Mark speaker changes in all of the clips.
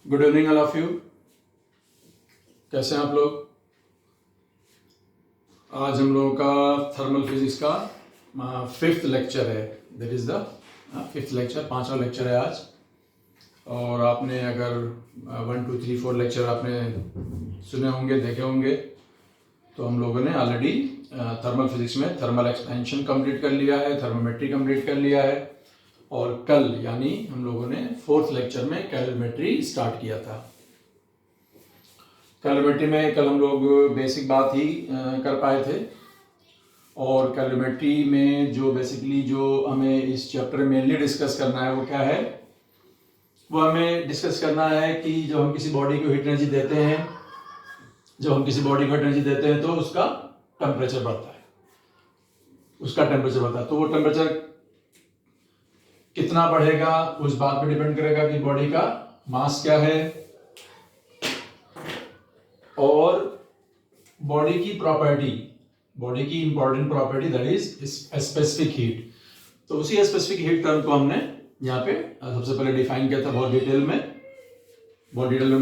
Speaker 1: Good evening all of you. कैसे हैं आप लोग? आज हम लोगों का थर्मल फिजिक्स का 5th लेक्चर है। That is the 5th lecture, 5वां लेक्चर है आज। और आपने अगर 1 2 3 4 लेक्चर आपने सुने होंगे, देखे होंगे, तो हम लोगों ने ऑलरेडी थर्मल फिजिक्स में थर्मल एक्सपेंशन कंप्लीट कर लिया है, थर्मोमेट्री कंप्लीट कर लिया है। और कल यानी हम लोगों ने 4th लेक्चर में कैलोरीमेट्री स्टार्ट किया था। कैलोरीमेट्री में कल हम लोग बेसिक बात ही कर पाए थे। और कैलोरीमेट्री में जो बेसिकली जो हमें इस चैप्टर में मेनली डिस्कस करना है वो क्या है? वो हमें डिस्कस करना है कि जब हम किसी बॉडी को हीट एनर्जी देते हैं, तो उसका टेम्परेचर बढ़ता है, तो वो टेम्परेचर कितना बढ़ेगा उस बात पे डिपेंड करेगा कि बॉडी का मास क्या है और बॉडी की important property that is specific heat. तो उसी स्पेसिफिक हीट टर्म को हमने यहाँ पे सबसे पहले डिफाइन किया था बहुत डिटेल में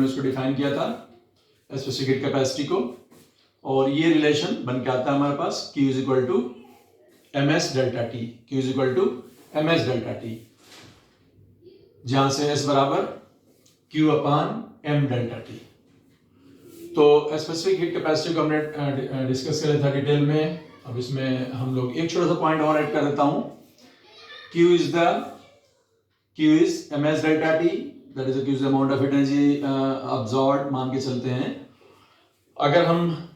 Speaker 1: इसको डिफाइन किया था स्पेसिफिक हीट कैपेसिटी को। और ये रिलेशन बन के आता है हमारे पास Q is equal to ms delta T, जहां से S बराबर Q upon m delta T. तो स्पेसिफिक हीट कैपेसिटी को हमने डिस्कस किया था डिटेल में। अब इसमें हम लोग एक छोटा सा पॉइंट और ऐड कर देता हूं। Q is ms delta T, that is the amount of energy absorbed मान के चलते हैं। अगर हम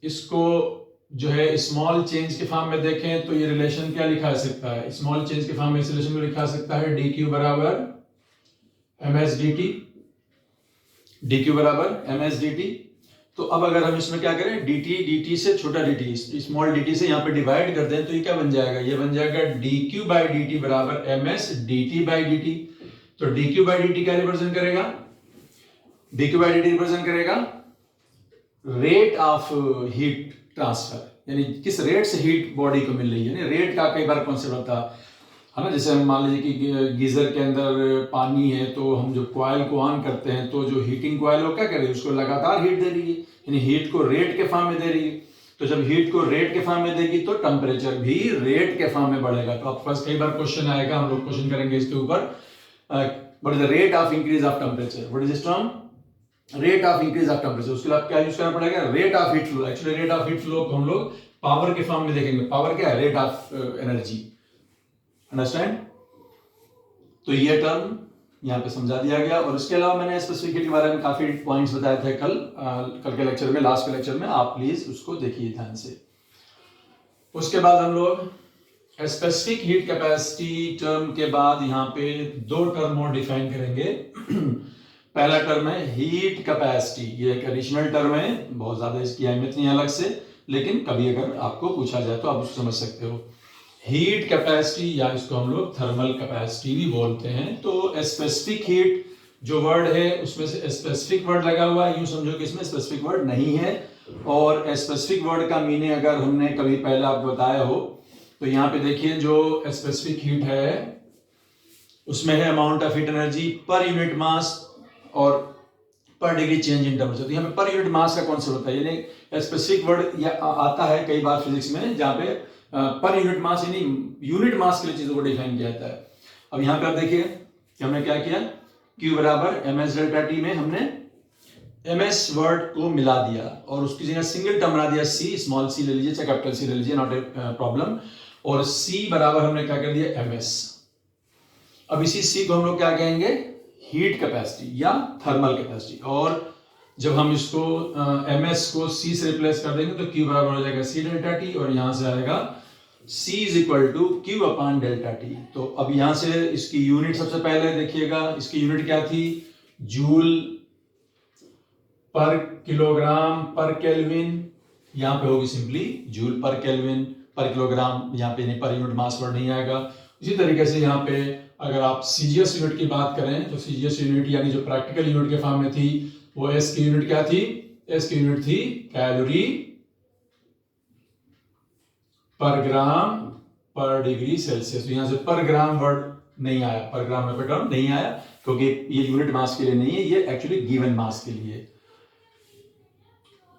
Speaker 1: इसको जो है स्मॉल चेंज के फॉर्म में देखें तो ये रिलेशन क्या लिखा जा सकता है? स्मॉल चेंज के फॉर्म में इस रिलेशन को लिखा जा सकता है dq बराबर ms dt। तो अब अगर हम इसमें क्या करें, dt से छोटा dt, स्मॉल dt से यहाँ पे डिवाइड कर दें तो ये क्या बन जाएगा? ये बन जाएगा dq बाई dt बराबर ms dt बाई dt। तो dq बाई dt क्या रिप्रेजेंट करेगा? dq बाई dt रिप्रेजेंट करेगा रेट ऑफ हीट ट्रांसफर, यानी किस रेट से हीट बॉडी को मिल रही है। यानी रेट का कई बार कॉन्सेप्ट होता है ना। जैसे हम मान लीजिए कि गीजर के अंदर पानी है, तो हम जो कॉइल को ऑन करते हैं तो जो हीटिंग कॉइल वो क्या कर रही है? उसको लगातार हीट दे रही है, यानी हीट को रेट के फॉर्म में दे रही है। तो जब हीट को रेट के फॉर्म में देगी तो टेम्परेचर भी रेट के फॉर्म में बढ़ेगा। तो आपके पास कई बार क्वेश्चन आएगा, हम लोग क्वेश्चन करेंगे इसके ऊपर, what is the rate of increase of temperature, what is this term? Rate of increase of temperature. उसके लिए क्या यूज करना पड़ेगा? Rate of heat flow. Actually rate of heat flow को हम लोग पावर के फॉर्म में देखेंगे। पावर क्या है? Rate of energy. अंडरस्टैंड? तो ये टर्म यहाँ पे समझा दिया गया। और इसके अलावा मैंने स्पेसिफिक हीट के बारे में काफी पॉइंट्स बताए थे कल के लेक्चर में, लास्ट के लेक्चर में। आप प्लीज उसको देखिए ध्यान से। उसके बाद हम लोग स्पेसिफिक हीट कैपेसिटी टर्म के बाद यहाँ पे दो टर्म और डिफाइन करेंगे। पहला टर्म है हीट कैपेसिटी। ये एक एडिशनल टर्म है, बहुत ज्यादा इसकी अहमियत नहीं अलग से, लेकिन कभी अगर आपको पूछा जाए तो आप उसको समझ सकते हो। हीट कैपेसिटी या इसको हम लोग थर्मल कैपेसिटी भी बोलते हैं। तो स्पेसिफिक हीट जो वर्ड है उसमें से स्पेसिफिक वर्ड लगा हुआ है, यूं समझो कि इसमें स्पेसिफिक वर्ड नहीं है। और स्पेसिफिक वर्ड का मीनिंग अगर हमने कभी पहले आपको बताया हो तो यहाँ पे देखिए, जो स्पेसिफिक हीट है उसमें है amount of heat energy per unit mass और पर डिग्री चेंज इन टेम्परेचर। तो यहाँ पे पर यूनिट मास का कॉन्सेप्ट होता है, यानी स्पेसिफिक वर्ड आता है कई बार फिजिक्स में जहाँ पे पर यूनिट मास यानी यूनिट मास के लिए चीजों को डिफाइन किया जाता है। अब यहाँ पे आप देखिए कि हमने क्या किया, Q बराबर ms डेल्टा टी में हमने ms वर्ड को मिला दिया और उसकी जगह सिंगल टर्म बना दिया C, स्मॉल c ले लीजिए चाहे कैपिटल C ले लीजिए, नॉट ए प्रॉब्लम। और C बराबर हमने क्या कर दिया? ms। अब इसी C को हम लोग क्या कहेंगे? हीट कैपेसिटी या थर्मल कैपेसिटी। और जब हम इसको ms को C से रिप्लेस कर देंगे तो Q बराबर हो जाएगा C डेल्टा टी, और यहां से आएगा C is equal to Q upon delta T. तो अब यहां से इसकी यूनिट सबसे पहले देखिएगा, इसकी यूनिट क्या थी? जूल पर किलोग्राम पर केल्विन। यहां पे होगी सिंपली जूल पर केल्विन पर किलोग्राम, यहाँ पे नहीं, पर यूनिट मास वर्ड नहीं आएगा। इसी तरीके से यहाँ पे अगर आप सीजीएस यूनिट की बात करें तो सीजीएस यूनिट यानी जो प्रैक्टिकल यूनिट के फॉर्म में थी वो एस की यूनिट क्या थी? एस की यूनिट थी कैलोरी पर ग्राम पर डिग्री सेल्सियस। तो यहां से पर ग्राम वर्ड नहीं आया, पर ग्राम में टर्म नहीं आया, क्योंकि ये यूनिट मास के लिए नहीं है, ये एक्चुअली गिवन मास के लिए।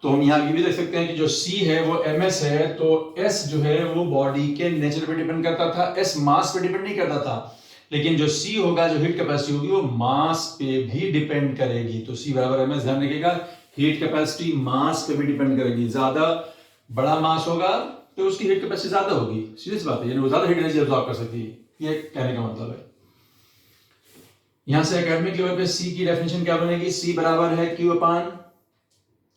Speaker 1: तो हम यहाँ ये भी देख सकते हैं कि जो C है वो ms है, तो S जो है वो बॉडी के नेचर पे डिपेंड करता था, S मास पे डिपेंड नहीं करता था। लेकिन जो C होगा, जो हीट कैपेसिटी होगी, वो मास पे भी डिपेंड करेगी। तो C बराबर ms, ध्यान रखिएगा, हीट कैपेसिटी मास पे भी डिपेंड करेगी। ज्यादा बड़ा मास होगा तो उसकी हीट कैपेसिटी ज्यादा होगी, सीधी सी बात है, यानी वो ज्यादा हीट एनर्जी अब्सॉर्ब कर सकती है, ये कहने का मतलब है। यहां से एकेडमिक लेवल पे C की डेफिनेशन क्या बनेगी? C बराबर है Q अपान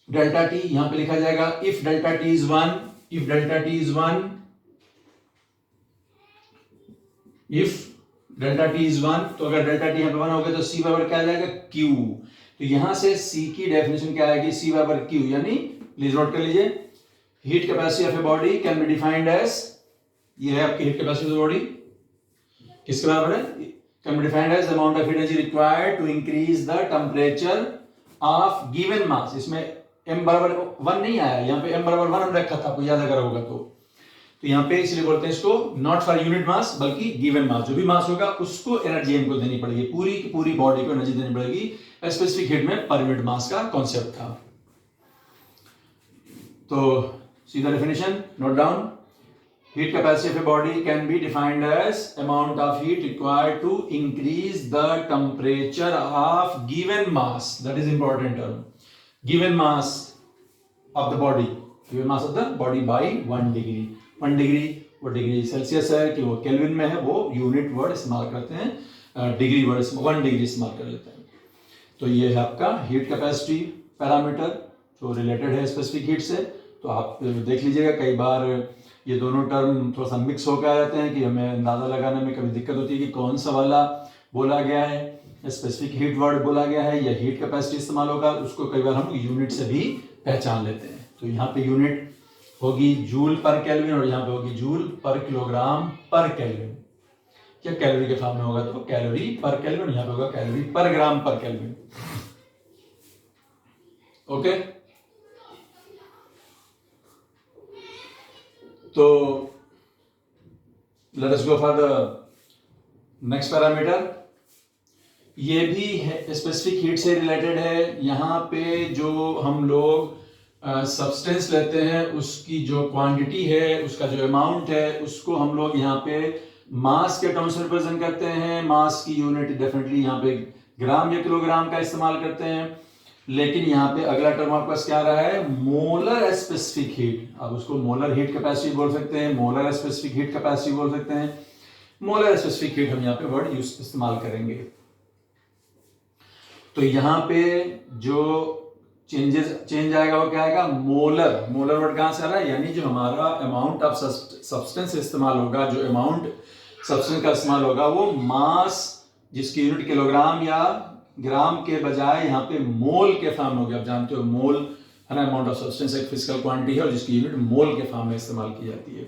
Speaker 1: डेल्टा टी। यहां पे लिखा जाएगा if delta T is 1, if delta T is 1, if delta T is 1, तो अगर डेल्टा टी यहां पे 1 हो गया तो C बराबर क्या आ जाएगा? Q। तो यहां से C की डेफिनेशन क्या आएगी? C बराबर Q, यानी प्लीज नोट कर लीजिए, heat capacity of a body can be defined as, ये है आपकी हीट कैपेसिटी ऑफ बॉडी, किसके बराबर है? Can be defined as amount of energy required to increase the temperature of given mass. इसमें m बराबर 1 नहीं आया, यहाँ पे m बराबर 1 हम रखा था, आपको याद अगर होगा तो यहाँ पे इसलिए बोलते हैं इसको नॉट फॉर यूनिट मास, बल्कि गिवन मास। जो भी मास होगा उसको एनर्जी हमको देनी पड़ेगी, पूरी की पूरी बॉडी को एनर्जी देनी पड़ेगी। स्पेसिफिक हीट में पर यूनिट मास का कॉन्सेप्ट था। तो सीधा definition note down, heat capacity of a body can be defined as amount of heat required to increase the temperature of given mass. That is important term. Given mass of the body, given mass of the body by 1 degree. 1 degree वो degree Celsius है कि वो kelvin में है, वो unit word इस्तेमाल करते हैं, डिग्री वर्ड 1 डिग्री इस्तेमाल कर लेते हैं। तो ये है आपका हीट कैपेसिटी पैरामीटर जो रिलेटेड है स्पेसिफिक हीट से। तो आप देख लीजिएगा, कई बार ये दोनों टर्म थोड़ा सा मिक्स होकर आ जाते हैं कि हमें अंदाजा लगाने में कभी दिक्कत होती है कि कौन सा वाला बोला गया है, स्पेसिफिक हीट वर्ड बोला गया है या हीट कैपेसिटी इस्तेमाल होगा। उसको कई बार हम यूनिट से भी पहचान लेते हैं। तो यहाँ पे यूनिट होगी जूल पर केल्विन और यहाँ पे होगी जूल पर किलोग्राम पर केल्विन, या कैलोरी के फॉर्म में होगा तो कैलोरी पर केल्विन, यहाँ पे होगा कैलोरी पर ग्राम पर केल्विन। ओके, तो let us go for the next parameter. ये भी स्पेसिफिक हीट से रिलेटेड है। यहाँ पे जो हम लोग सब्सटेंस लेते हैं उसकी जो क्वांटिटी है, उसका जो अमाउंट है, उसको हम लोग यहाँ पे मास के टर्म्स में रिप्रेजेंट करते हैं। मास की यूनिट डेफिनेटली यहाँ पे ग्राम या किलोग्राम का इस्तेमाल करते हैं। लेकिन यहाँ पे अगला टर्म आपके पास क्या आ रहा है? Molar specific heat. अब उसको मोलर हीट कैपेसिटी बोल सकते हैं, मोलर स्पेसिफिक हीट कैपेसिटी बोल सकते हैं। मोलर स्पेसिफिक हीट हम यहाँ पे वर्ड यूज इस्तेमाल करेंगे। तो यहाँ पे जो चेंज आएगा वो क्या आएगा? मोलर। मोलर वर्ड कहां से आ रहा है? यानी जो हमारा अमाउंट ऑफ सब्सटेंस इस्तेमाल होगा, जो अमाउंट सब्सटेंस का इस्तेमाल होगा, वो मास जिसकी यूनिट किलोग्राम या ग्राम के बजाय यहाँ पे मोल के फॉर्म हो गया। आप जानते हो मोल है ना, अमाउंट ऑफ सब्सटेंस एक फिजिकल क्वांटिटी है और जिसकी यूनिट मोल के फॉर्म में इस्तेमाल की जाती है।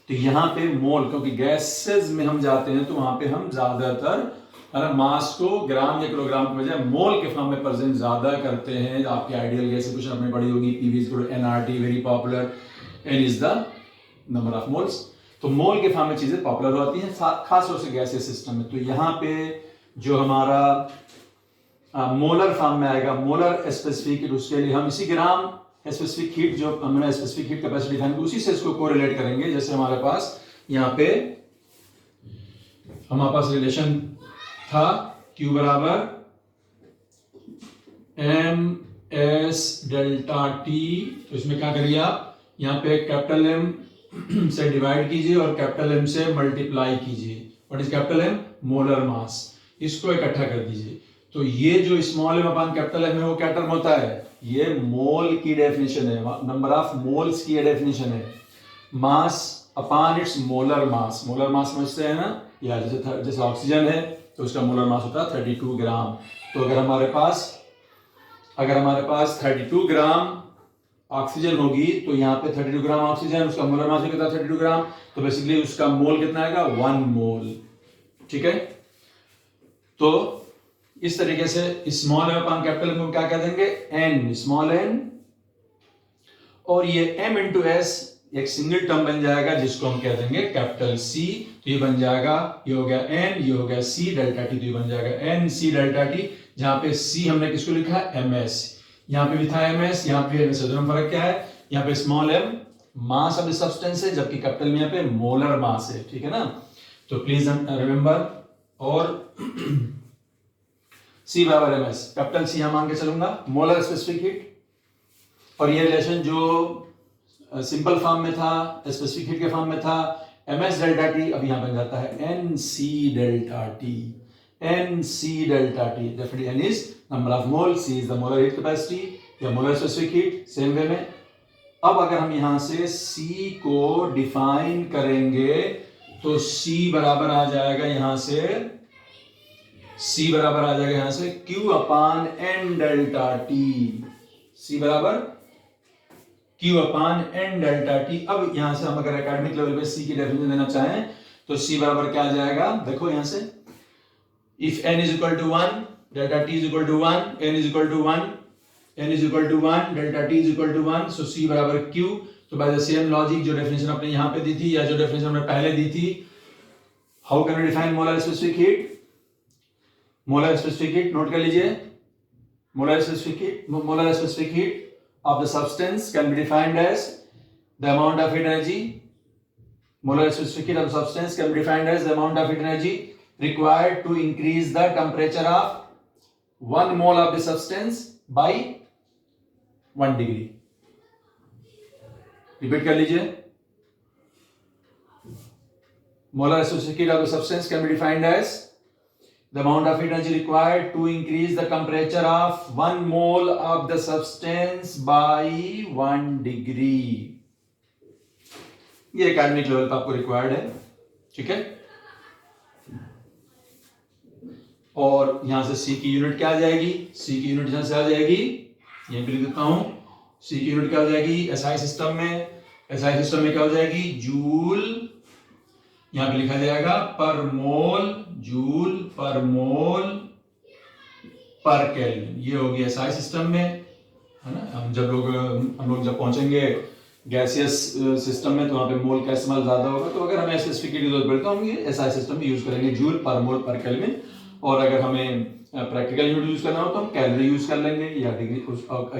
Speaker 1: तो यहाँ पे मोल, क्योंकि गैसेज में हम जाते हैं तो वहां पे हम ज्यादातर है ना मास को ग्राम या किलोग्राम के बजाय मोल के फॉर्म में प्रेजेंट ज्यादा करते हैं। आपकी आइडियल गैस कुछ आपने पढ़ी होगी, PV is NRT, very popular, n is the number of moles. तो मोल के फॉर्म में चीजें पॉपुलर होती हैं खास तौर से गैसीय सिस्टम में। तो यहाँ पे जो हमारा मोलर फॉर्म में आएगा, मोलर स्पेसिफिक हीट, उसके लिए हम इसी ग्राम स्पेसिफिक हीट जो हमने स्पेसिफिक हीट कैपेसिटी दिखाई उसी से इसको कोरिलेट करेंगे। जैसे हमारे पास यहाँ पे हमारे पास रिलेशन था Q बराबर MS डेल्टा T। तो इसमें क्या करिए आप, यहाँ पे कैपिटल M से डिवाइड कीजिए और कैपिटल M से मल्टीप्लाई कीजिए। What is capital M? Molar mass. इसको इकट्ठा कर दीजिए। तो ये जो स्मॉल m अपान कैपिटल M है वो क्या टर्म होता है? ये मोल की डेफिनेशन है, नंबर ऑफ मोल्स की डेफिनेशन है। Mass upon its molar mass. Molar mass समझते हैं ना, या जैसे ऑक्सीजन है तो उसका मोलर मास होता है 32 ग्राम। तो अगर हमारे पास 32 ग्राम ऑक्सीजन होगी तो यहाँ पे 32 ग्राम ऑक्सीजन, उसका मोलर मास कितना? 32 ग्राम। तो बेसिकली उसका मोल कितना आएगा? 1 मोल। ठीक है, तो इस तरीके से स्मॉल m अपान कैपिटल M को क्या कह देंगे? n, small n। और ये m इंटू s एक सिंगल टर्म बन जाएगा जिसको हम कह देंगे कैपिटल सी। तो ये बन जाएगा, ये हो गया एन, ये हो गया सी डेल्टा टी। तो ये बन जाएगा एन सी डेल्टा टी, जहां पे सी हमने किसको लिखा है, एम एस। यहाँ पे भी था एम एस, यहाँ पे एम एस। दोनों में फर्क क्या है, यहाँ पे small M mass of the substance है, जबकि कैपिटल में यहाँ पे मोलर मास है, ठीक है ना। तो प्लीज रिमेंबर, और सी बराबर एम एस, कैपिटल सी यहां मान के चलूंगा, मोलर स्पेसिफिक हीट। और ये रिलेशन जो सिंपल फॉर्म में था, स्पेसिफिक हीट के फॉर्म में था, एम एस डेल्टा टी, अब यहां बन जाता है N C delta T. N C delta T, definitely N is number of mole, C is the molar heat capacity या molar specific heat, same way में। अब अगर हम यहां से सी को डिफाइन करेंगे तो सी बराबर आ जाएगा यहां से, सी बराबर आ जाएगा यहां से Q अपान एन डेल्टा टी। सी बराबर Q अपान एन डेल्टा टी। अब यहां से हम अगर एकेडमिक लेवल पे सी की डेफिनेशन देना चाहें तो सी बराबर क्या आ जाएगा, देखो यहां से, if n is equal to 1, delta t is equal to 1, n is equal to 1, n is equal to 1, delta t is equal to 1, so C बराबर Q। तो बाय द सेम लॉजिक जो डेफिनेशन आपने यहां पे दी थी या जो definition हमने पहले दी थी, how can we define molar specific heat? Molar specific heat note कर लीजिए, molar specific heat of the substance can be defined as the amount of heat energy. Molar specific heat of the substance can be defined as the amount of heat energy required to increase the temperature of 1 mole of the substance by 1 degree. Repeat कर लीजिए, molar specific heat of the substance can be defined as the amount of heat energy required to increase the temperature of 1 mole of the substance by 1 degree. ये academic level पर आपको required है, ठीक है। और यहां से सी की यूनिट क्या आ जाएगी, सी की यूनिट यहां से आ जाएगी, यहां पे लिख देता हूं, सी की यूनिट क्या हो जाएगी, एसआई सिस्टम में, एसआई सिस्टम में क्या हो जाएगी, जूल, यहां पे लिखा जाएगा पर मोल, जूल पर मोल पर केल्विन। ये होगी एसआई सिस्टम में, है ना। हम लोग जब पहुंचेंगे गैसियस सिस्टम में तो वहां पे मोल का इस्तेमाल ज्यादा होगा। तो अगर हमें स्पेसिफिक की जरूरत पड़े तो हम ये एसआई सिस्टम में यूज करेंगे, जूल पर मोल पर केल्विन। और अगर हमें प्रैक्टिकल यूनिट यूज करना हो तो हम कैलोरी यूज कर लेंगे, या डिग्री,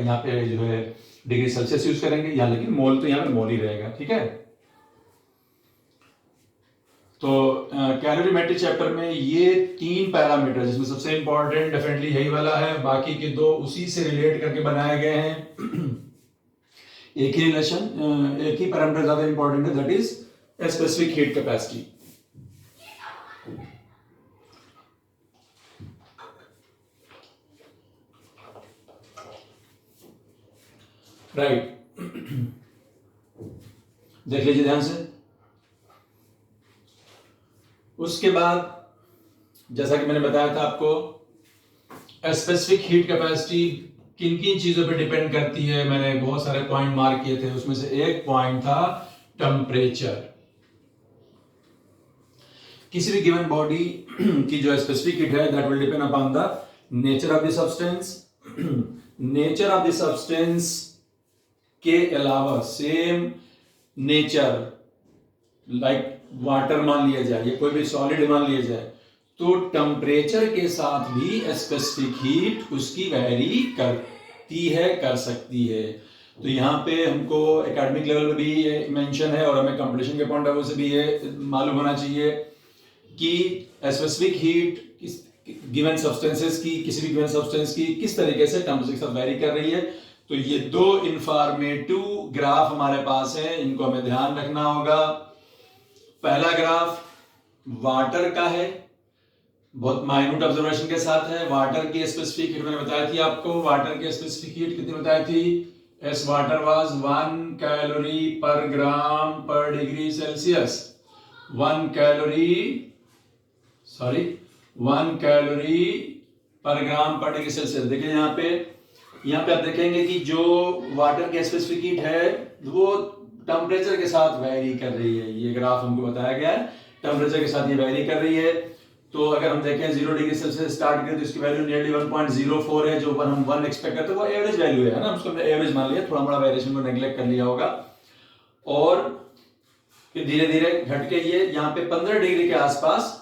Speaker 1: यहाँ पे जो है डिग्री सेल्सियस यूज करेंगे, यहाँ लेकिन मोल तो यहाँ पे मोल ही रहेगा, ठीक है। तो कैलोरीमेट्री चैप्टर में ये 3 पैरामीटर, जिसमें सबसे इंपॉर्टेंट डेफिनेटली यही वाला है, बाकी के 2 उसी से रिलेट करके बनाए गए हैं। एक ही रिलेशन, एक ही पैरामीटर ज्यादा इंपॉर्टेंट है, that is specific heat capacity. Right, देख लीजिए ध्यान से। उसके बाद जैसा कि मैंने बताया था आपको, स्पेसिफिक हीट कैपेसिटी किन किन चीजों पे डिपेंड करती है, मैंने बहुत सारे पॉइंट मार्क किए थे। उसमें से एक पॉइंट था टेम्परेचर। किसी भी गिवन बॉडी की जो स्पेसिफिक हीट है, that will depend upon the nature of the substance. Nature of the substance के अलावा सेम नेचर, लाइक वाटर मान लिया जाए या कोई भी सॉलिड मान लिया जाए, तो टेम्परेचर के साथ भी स्पेसिफिक हीट उसकी वैरी करती है, कर सकती है। तो यहाँ पे हमको एकेडमिक लेवल पे भी ये मेंशन है और हमें कंपटीशन के पॉइंट ऑफ व्यू से भी ये मालूम होना चाहिए कि स्पेसिफिक हीट गिवन सब्सटेंसेस की, किसी भी गिवन सब्सटेंस की किस तरीके से टेम्परेचर के साथ वैरी कर रही है। तो ये 2 इंफॉर्मेटिव ग्राफ हमारे पास है, इनको हमें ध्यान रखना होगा। पहला ग्राफ वाटर का है, बहुत माइन्यूट ऑब्जर्वेशन के साथ है। वाटर की स्पेसिफिक हीट मैंने बताई थी आपको, वाटर की स्पेसिफिक हीट कितनी बताई थी, S water was 1 calorie per ग्राम पर डिग्री सेल्सियस। 1 कैलोरी पर ग्राम पर डिग्री सेल्सियस। देखिए यहाँ पे आप देखेंगे कि जो वाटर की स्पेसिफिक हीट है वो टेम्परेचर के साथ वैरी कर रही है। ये ग्राफ हमको बताया गया है, टेम्परेचर के साथ ये वैरी कर रही है। तो अगर हम देखें 0 डिग्री सेल्सियस स्टार्ट करें तो इसकी वैल्यू नियरली 1.04 है, जो हम 1 एक्सपेक्ट करते हैं वो एवरेज वैल्यू है ना, उसको हमने एवरेज मान लिया, थोड़ा मोड़ा वेरिएशन को नेग्लेक्ट कर लिया होगा। और फिर धीरे धीरे घट के ये यहाँ पे 15 डिग्री के आसपास,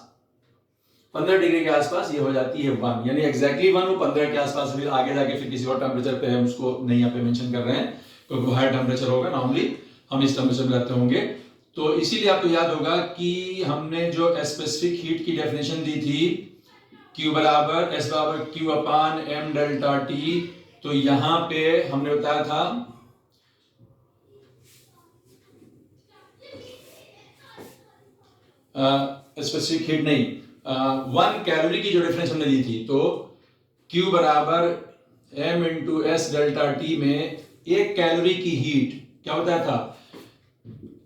Speaker 1: 15 डिग्री के आसपास ये हो जाती है 1, यानी एग्जैक्टली 1 वो 15 के आसपास, फिर आगे जाके फिर किसी और टेम्परेचर पे हम उसको नहीं यहाँ पे मेंशन कर रहे हैं क्योंकि वो हाई टेम्परेचर होगा, नॉर्मली हम इस टेम्परेचर में रहते होंगे। तो इसीलिए आपको याद होगा कि हमने जो स्पेसिफिक हीट की डेफिनेशन दी थी Q बराबर S बराबर Q upon M delta T, तो यहां पे हमने बताया था स्पेसिफिक हीट नहीं, 1 कैलोरी की जो डिफरेंस हमने दी थी, तो Q बराबर M into S delta T में 1 कैलोरी की हीट क्या बताया था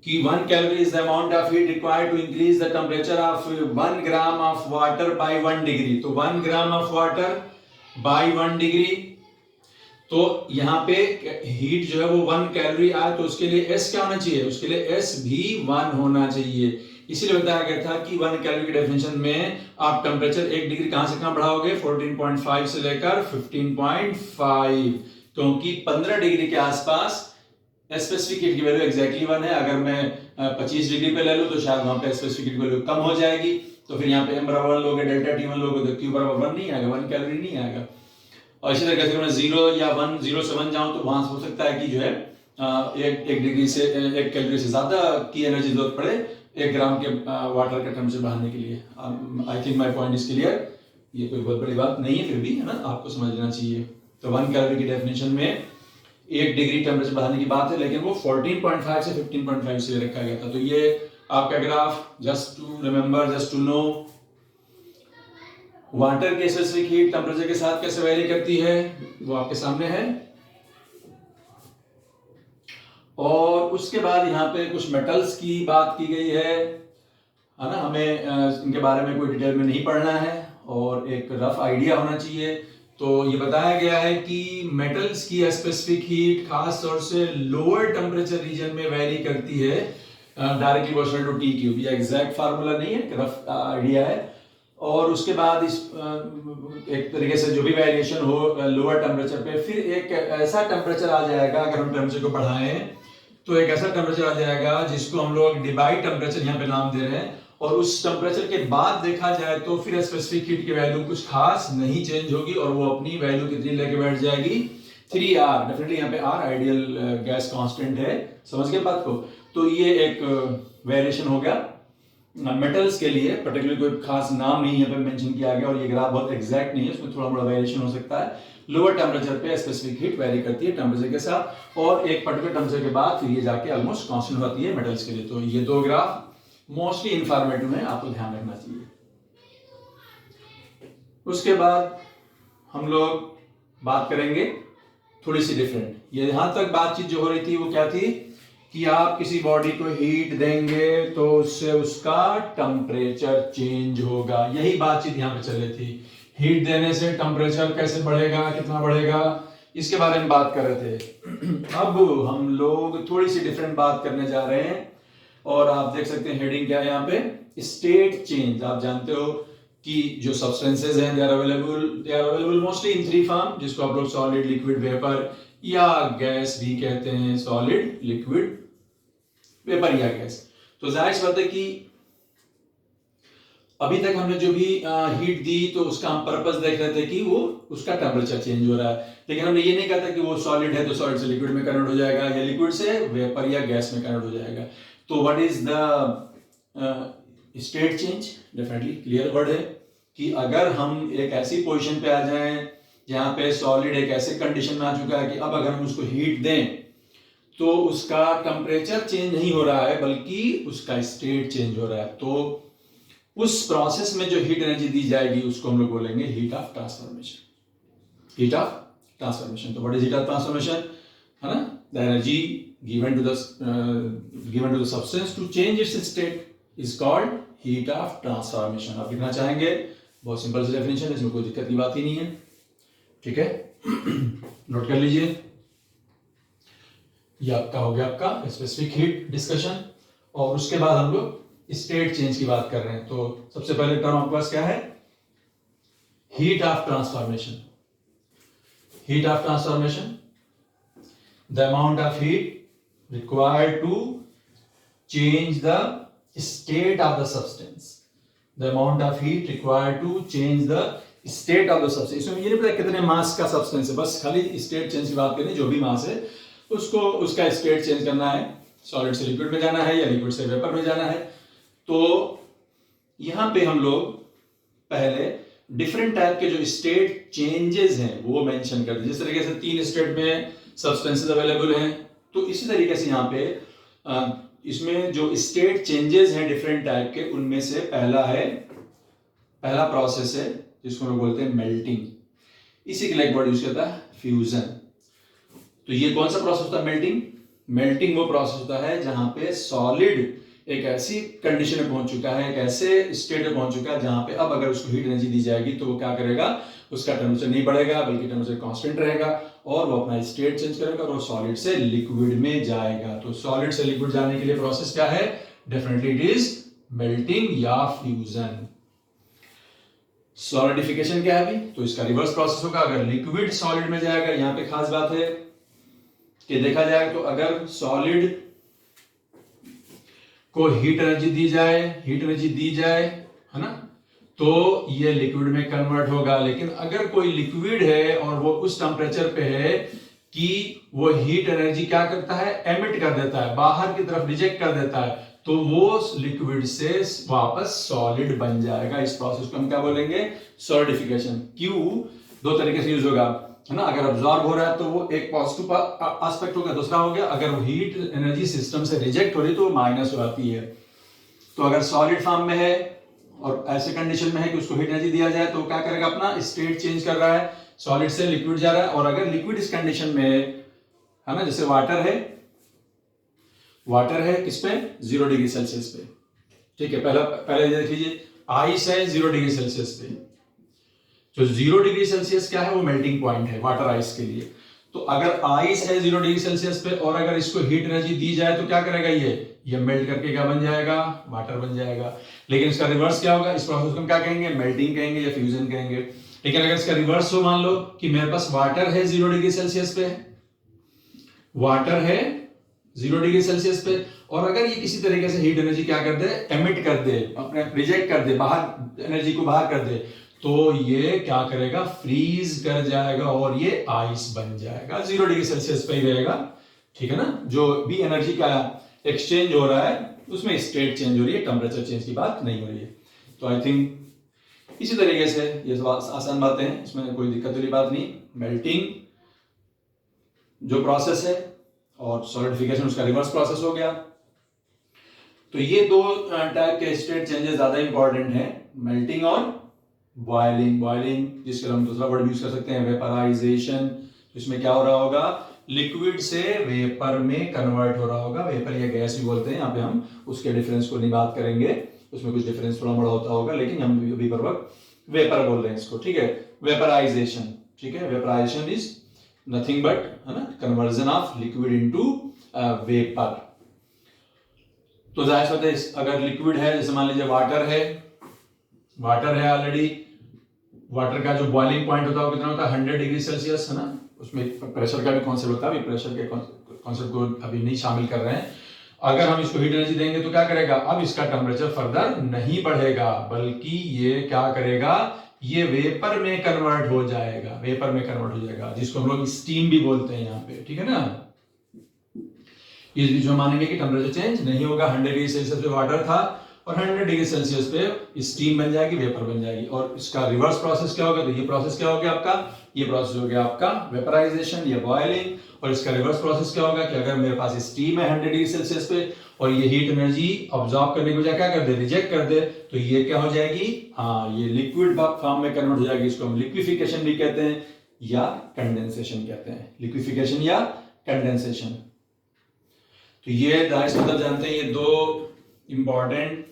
Speaker 1: कि 1 calorie is the amount of heat required to increase the temperature of 1 gram of water by 1 degree. तो 1 gram of water by 1 degree, तो यहाँ पे हीट जो है वो 1 कैलोरी आए तो उसके लिए S क्या होना चाहिए, उसके लिए S भी 1 होना चाहिए। इसीलिए बताया गया था कि 1 कैलोरी की डेफिनेशन में आप टेम्परेचर 1 डिग्री कहां से कहां बढ़ाओगे, 14.5 से लेकर 15.5, क्योंकि 15 डिग्री के आसपास स्पेसिफिक हीट की वैल्यू एग्जैक्टली 1 है। अगर मैं 25 डिग्री पे ले लूं तो शायद वहां पे स्पेसिफिक हीट की वैल्यू कम हो जाएगी, तो फिर यहाँ पे m बराबर 1 लोगे, डेल्टा T 1 लोगे तो Q बराबर 1 नहीं आएगा, 1 कैलोरी नहीं आएगा। और इसी तरह से मैं 0 या 1 0 से 1 जाऊं तो वहां हो सकता है कि जो है एक डिग्री से 1 कैलोरी से ज्यादा की एनर्जी जरूरत पड़े 1 ग्राम के वाटर का टेम्परेचर बढ़ाने के लिए। I think my point is clear, ये कोई बहुत बड़ी बात नहीं है, फिर भी है ना आपको समझ लेना चाहिए। तो 1 कैलोरी की डेफिनेशन में 1 डिग्री टेम्परेचर बढ़ाने की बात है, लेकिन वो 14.5 से 15.5 से रखा गया था। तो ये आपका graph just to remember, just to know water के स्पेसिफिक हीट टेम्परेचर के साथ कैसे वेरी करती है वो आपके सामने है। और उसके बाद यहाँ पे कुछ मेटल्स की बात की गई है ना, हमें इनके बारे में कोई डिटेल में नहीं पढ़ना है और एक रफ आइडिया होना चाहिए। तो ये बताया गया है कि मेटल्स की स्पेसिफिक हीट खास तौर से लोअर टेम्परेचर रीजन में वेरी करती है directly proportional to T cube. ये एग्जैक्ट फार्मूला नहीं है, रफ आइडिया है। और उसके बाद इस एक तरीके से जो भी वेरिएशन हो लोअर टेम्परेचर पे, फिर एक ऐसा टेम्परेचर आ जाएगा, अगर हम टेम्परेचर को बढ़ाएं तो एक ऐसा टेम्परेचर आ जाएगा जिसको हम लोग डिवाई टेम्परेचर यहाँ पे नाम दे रहे हैं। और उस टेम्परेचर के बाद देखा जाए तो फिर स्पेसिफिक हीट की वैल्यू कुछ खास नहीं चेंज होगी और वो अपनी वैल्यू कितनी लेके बैठ जाएगी 3R। डेफिनेटली यहाँ पे R आइडियल गैस कांस्टेंट है, समझ गए बात को। तो ये एक वेरिएशन हो गया मेटल्स के लिए, पर्टिकुलर कोई खास नाम नहीं यहाँ पे मेंशन किया गया और ये ग्राफ बहुत एग्जैक्ट नहीं है, उसमें थोड़ा बड़ा वेरिएशन हो सकता है। लोअर टेम्परेचर पे स्पेसिफिक हीट वेरी करती है टेम्परेचर के साथ और एक पर्टिकुलर टेम्परेचर के बाद फिर ये जाके ऑलमोस्ट कांस्टेंट होती है मेटल्स के लिए। तो ये दो ग्राफ मोस्टली इंफॉर्मेटिव है, आपको ध्यान रखना चाहिए। उसके बाद हम लोग बात करेंगे थोड़ी सी डिफरेंट। ये यहां तक बातचीत जो हो रही थी वो क्या थी कि आप किसी बॉडी को हीट देंगे तो उससे उसका टेम्परेचर चेंज होगा, यही बातचीत यहां पे चल रही थी। हीट देने से टेम्परेचर कैसे बढ़ेगा, कितना बढ़ेगा, इसके बारे में बात कर रहे थे। अब हम लोग थोड़ी सी डिफरेंट बात करने जा रहे हैं और आप देख सकते हैं हेडिंग क्या है यहाँ पे, स्टेट चेंज। आप जानते हो कि जो सब्सटेंसेज हैं they are available mostly in 3 form, जिसको आप लोग सॉलिड, लिक्विड, वेपर या गैस भी कहते हैं। सॉलिड, लिक्विड, वेपर या गैस। तो जाहिर सी बात है कि अभी तक हमने जो भी हीट दी तो उसका हम पर्पस देख रहे थे कि वो उसका टेम्परेचर चेंज हो रहा है, लेकिन हमने ये नहीं कहा था कि वो सॉलिड है तो सॉलिड से लिक्विड में कन्वर्ट हो जाएगा या लिक्विड से वेपर या गैस में कन्वर्ट हो जाएगा। तो what is the state change? Definitely clear word है कि अगर हम एक ऐसी पोजीशन पे आ जाएं जहां पे सॉलिड एक ऐसे कंडीशन में आ चुका है कि अब अगर हम उसको हीट दें तो उसका टेम्परेचर चेंज नहीं हो रहा है बल्कि उसका स्टेट चेंज हो रहा है। तो उस प्रोसेस में जो हीट एनर्जी दी जाएगी उसको हम लोग बोलेंगे heat of transformation. Heat of transformation. तो what is heat of transformation? है ना, the energy given to the substance to change its state is called heat of transformation। आप लिखना चाहेंगे, बहुत सिंपल सी डेफिनेशन है, इसमें कोई दिक्कत की बात ही नहीं है, ठीक है। नोट कर लीजिए, ये आपका हो गया आपका स्पेसिफिक हीट डिस्कशन। और उसके बाद हम लोग स्टेट चेंज की बात कर रहे हैं। तो सबसे पहले टर्म आपके पास क्या है? Heat of transformation. Heat of transformation, the amount of heat required to change the state of the substance, the amount of heat required to change the state of the substance. इसमें ये नहीं पता कितने मास का substance है, बस खाली state change की बात करें, जो भी मास है उसको उसका स्टेट चेंज करना है, सॉलिड से लिक्विड में जाना है या लिक्विड से वेपर में जाना है। तो यहाँ पे हम लोग पहले डिफरेंट टाइप के जो स्टेट चेंजेस हैं वो मेंशन कर दिए। जिस तरीके से 3 स्टेट में सब्सटेंसेस अवेलेबल हैं, तो इसी तरीके से यहाँ पे इसमें जो स्टेट चेंजेस हैं डिफरेंट टाइप के, उनमें से पहला प्रोसेस है जिसको हम बोलते हैं मेल्टिंग। इसी के लिए एक वर्ड यूज करता है फ्यूजन। तो ये कौन सा प्रोसेस होता है मेल्टिंग? मेल्टिंग वो प्रोसेस होता है जहां पे सॉलिड एक ऐसी कंडीशन में पहुंच चुका है, एक ऐसे स्टेट में पहुंच चुका है जहां पे अब अगर उसको हीट एनर्जी दी जाएगी तो वो क्या करेगा, उसका टेम्परेचर नहीं बढ़ेगा बल्कि टेम्परेचर कांस्टेंट रहेगा और वो अपना स्टेट चेंज करेगा और वो सॉलिड से लिक्विड में जाएगा। तो सॉलिड से लिक्विड जाने के लिए प्रोसेस क्या है? डेफिनेटली इट इज मेल्टिंग या फ्यूजन। सॉलिडिफिकेशन क्या है अभी? तो इसका रिवर्स प्रोसेस होगा। अगर लिक्विड सॉलिड में जाएगा, यहां पे खास बात है कि देखा जाए तो अगर सॉलिड को हीट एनर्जी दी जाए है ना, तो ये लिक्विड में कन्वर्ट होगा। लेकिन अगर कोई लिक्विड है और वो उस टेम्परेचर पे है कि वो हीट एनर्जी क्या करता है, एमिट कर देता है, बाहर की तरफ रिजेक्ट कर देता है, तो वो लिक्विड से वापस सॉलिड बन जाएगा। इस प्रोसेस को हम क्या बोलेंगे? सॉलिडिफिकेशन। क्यों? दो तरीके से यूज होगा है ना। अगर अब्सॉर्ब हो रहा है तो वो एक पॉजिटिव एस्पेक्ट हो गया, दूसरा हो गया अगर वो हीट एनर्जी सिस्टम से रिजेक्ट हो रही तो वो माइनस हो जाती है। तो अगर सॉलिड फॉर्म में है और ऐसे कंडीशन में है कि उसको हीट एनर्जी दिया जाए तो क्या करेगा, अपना स्टेट चेंज कर रहा है, सॉलिड से लिक्विड जा रहा है। और अगर लिक्विड इस कंडीशन में है ना, जैसे वाटर है किस पे? 0 डिग्री सेल्सियस पे, ठीक है। पहले देख लीजिए, आइस है 0 डिग्री सेल्सियस पे। तो 0 डिग्री सेल्सियस क्या है? वो मेल्टिंग पॉइंट है वाटर आइस के लिए। तो अगर आइस है 0 डिग्री सेल्सियस पे और अगर इसको हीट एनर्जी दी जाए तो क्या करेगा, ये मेल्ट करके क्या बन जाएगा? वाटर बन जाएगा। लेकिन इसका रिवर्स क्या होगा? इस प्रोसेस को हम क्या कहेंगे? मेल्टिंग कहेंगे या फ्यूजन कहेंगे। लेकिन अगर इसका रिवर्स हो, मान लो कि मेरे पास वाटर है 0 डिग्री सेल्सियस पे, वाटर है 0 डिग्री सेल्सियस पे, और अगर ये किसी तरीके से हीट एनर्जी क्या कर दे, एमिट कर दे, अपने रिजेक्ट कर दे, बाहर एनर्जी को बाहर कर दे, तो ये क्या करेगा? फ्रीज कर जाएगा और ये आइस बन जाएगा। 0 डिग्री सेल्सियस पे ही रहेगा, ठीक है ना। जो भी एनर्जी का एक्सचेंज हो रहा है उसमें स्टेट चेंज हो रही है, टेम्परेचर चेंज की बात नहीं हो रही है। तो आई थिंक इसी तरीके से ये सब आसान बातें हैं, इसमें कोई दिक्कत वाली बात नहीं। मेल्टिंग जो प्रोसेस है और सॉलिडिफिकेशन उसका रिवर्स प्रोसेस हो गया। तो ये दो टाइप के स्टेट चेंजेस ज्यादा इंपॉर्टेंट है, मेल्टिंग और बॉइलिंग जिसके हम दूसरा वर्ड यूज कर सकते हैं वेपराइजेशन। तो इसमें क्या हो रहा होगा? लिक्विड से वेपर में कन्वर्ट हो रहा होगा। वेपर या गैस भी बोलते हैं, यहाँ पे हम उसके डिफरेंस को नहीं बात करेंगे, उसमें कुछ डिफरेंस थोड़ा बड़ा होता होगा, लेकिन हम अभी पर वक्त वेपर बोल रहे हैं इसको, ठीक है। वेपराइजेशन, ठीक है। वेपराइजेशन इज नथिंग बट है ना, conversion of liquid into vapour. तो जाहिर सी बात है, अगर लिक्विड है, जैसे मान लीजिए वाटर है ऑलरेडी, वाटर का जो बॉइलिंग पॉइंट होता है वो कितना होता है? 100 डिग्री सेल्सियस, है ना। उसमें प्रेशर का भी कॉन्सेप्ट होता है, अभी प्रेशर के कॉन्सेप्ट को अभी नहीं शामिल कर रहे हैं। अगर हम इसको हीट एनर्जी देंगे तो क्या करेगा? अब इसका टेम्परेचर फर्दर नहीं बढ़ेगा, बल्कि ये क्या करेगा? ये वेपर में कन्वर्ट हो जाएगा, जिसको हम लोग स्टीम भी बोलते हैं यहाँ पे, ठीक है ना। इस बीच में मानेंगे कि टेम्परेचर चेंज नहीं होगा, 100 डिग्री सेल्सियस पे वाटर था और 100 डिग्री सेल्सियस पे स्टीम बन जाएगी, वेपर बन जाएगी। और इसका रिवर्स प्रोसेस क्या होगा? तो ये प्रोसेस क्या हो गया आपका? ये प्रोसेस हो गया आपका वेपराइजेशन या बॉइलिंग। और इसका रिवर्स प्रोसेस क्या होगा कि अगर मेरे पास स्टीम है 100 डिग्री सेल्सियस पे और ये हीट एनर्जी ऑब्जॉर्ब करने के बजाय क्या कर दे? रिजेक्ट कर दे, तो ये क्या हो जाएगी? हाँ, ये लिक्विड फॉर्म में कन्वर्ट हो जाएगी। इसको हम लिक्विफिकेशन भी कहते हैं या कंडेंसेशन कहते हैं, लिक्विफिकेशन या कंडेंसेशन। तो ये मतलब जानते हैं, ये दो इंपॉर्टेंट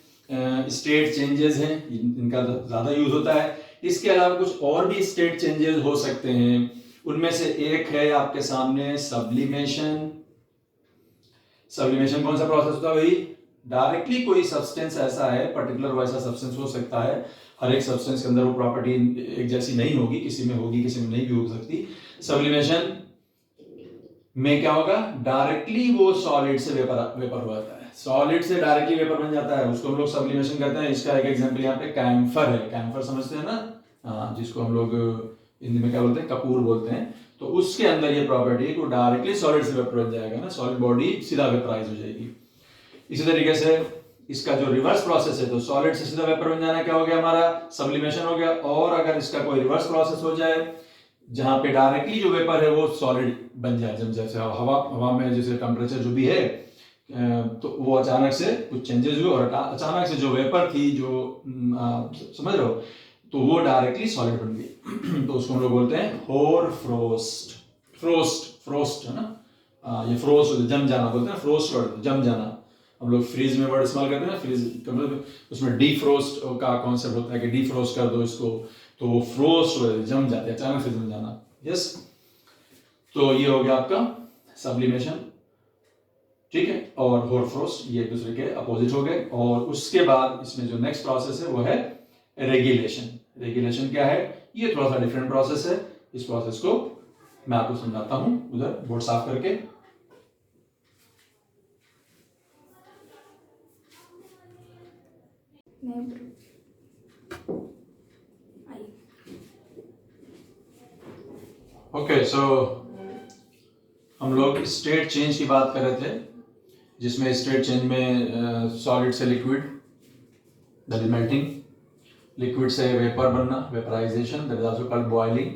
Speaker 1: स्टेट चेंजेस हैं, इनका ज्यादा यूज होता है। इसके अलावा कुछ और भी स्टेट चेंजेस हो सकते हैं, उनमें से एक है आपके सामने सब्लिमेशन। सब्लिमेशन कौन सा प्रोसेस होता है भाई? डायरेक्टली कोई सब्सटेंस ऐसा है, पर्टिकुलर वैसा सब्सटेंस हो सकता है, हर एक सब्सटेंस के अंदर वो प्रॉपर्टी एक जैसी नहीं होगी, किसी में होगी किसी में नहीं भी हो सकती। सब्लिमेशन में क्या होगा? डायरेक्टली वो सॉलिड से वेपर हो जाता है, सॉलिड से डायरेक्टली वेपर बन जाता है, उसको हम लोग सब्लिमेशन कहते हैं। इसका एक एग्जांपल यहाँ पे कैम्फर है। कैम्फर समझते हैं ना, जिसको हम लोग हिंदी में क्या बोलते हैं, कपूर बोलते हैं। तो उसके अंदर ये प्रॉपर्टी है कि वो डायरेक्टली सॉलिड से वेपर बन जाएगा ना, सॉलिड बॉडी सीधा वेपराइज हो जाएगी। इसी तरीके से इसका जो रिवर्स प्रोसेस है, तो सॉलिड से सीधा वेपर बन जाना क्या हो गया हमारा, सब्लिमेशन हो गया। और अगर इसका कोई रिवर्स प्रोसेस हो जाए जहां पे डायरेक्टली जो वेपर है वो सॉलिड बन जाए, जैसे हवा में जैसे टेम्परेचर जो भी है, तो वो अचानक से कुछ चेंजेस हुए और अचानक से जो वेपर थी जो समझ रहे हो, तो वो डायरेक्टली सॉलिड बन गई। तो उसको हम लोग बोलते हैं होरफ्रोस्ट। फ्रोस्ट है ना, ये फ्रोस्ट जम जाना बोलते हैं, फ्रोस्ट वर्ड जम जाना। हम लोग फ्रीज में वर्ड इस्तेमाल करते हैं ना, फ्रीज उसमें डीफ्रोस्ट का कॉन्सेप्ट होता है कि डीफ्रोस्ट कर दो इसको, तो वो फ्रोस्ट जम जाते हैं, अचानक से जम जाना। यस, तो ये हो गया आपका सब्लिमेशन, ठीक है, और होरफ्रोस्ट, ये एक दूसरे के अपोजिट हो गए। और उसके बाद इसमें जो नेक्स्ट प्रोसेस है वो है रेगुलेशन। रेगुलेशन क्या है, ये थोड़ा सा डिफरेंट प्रोसेस है। इस प्रोसेस को मैं आपको समझाता हूं, उधर बोर्ड साफ करके। ओके, सो हम लोग स्टेट चेंज की बात कर रहे थे, जिसमें स्टेट चेंज में सॉलिड से liquid, that is melting, liquid से वेपर बनना, vaporisation, that is also called boiling,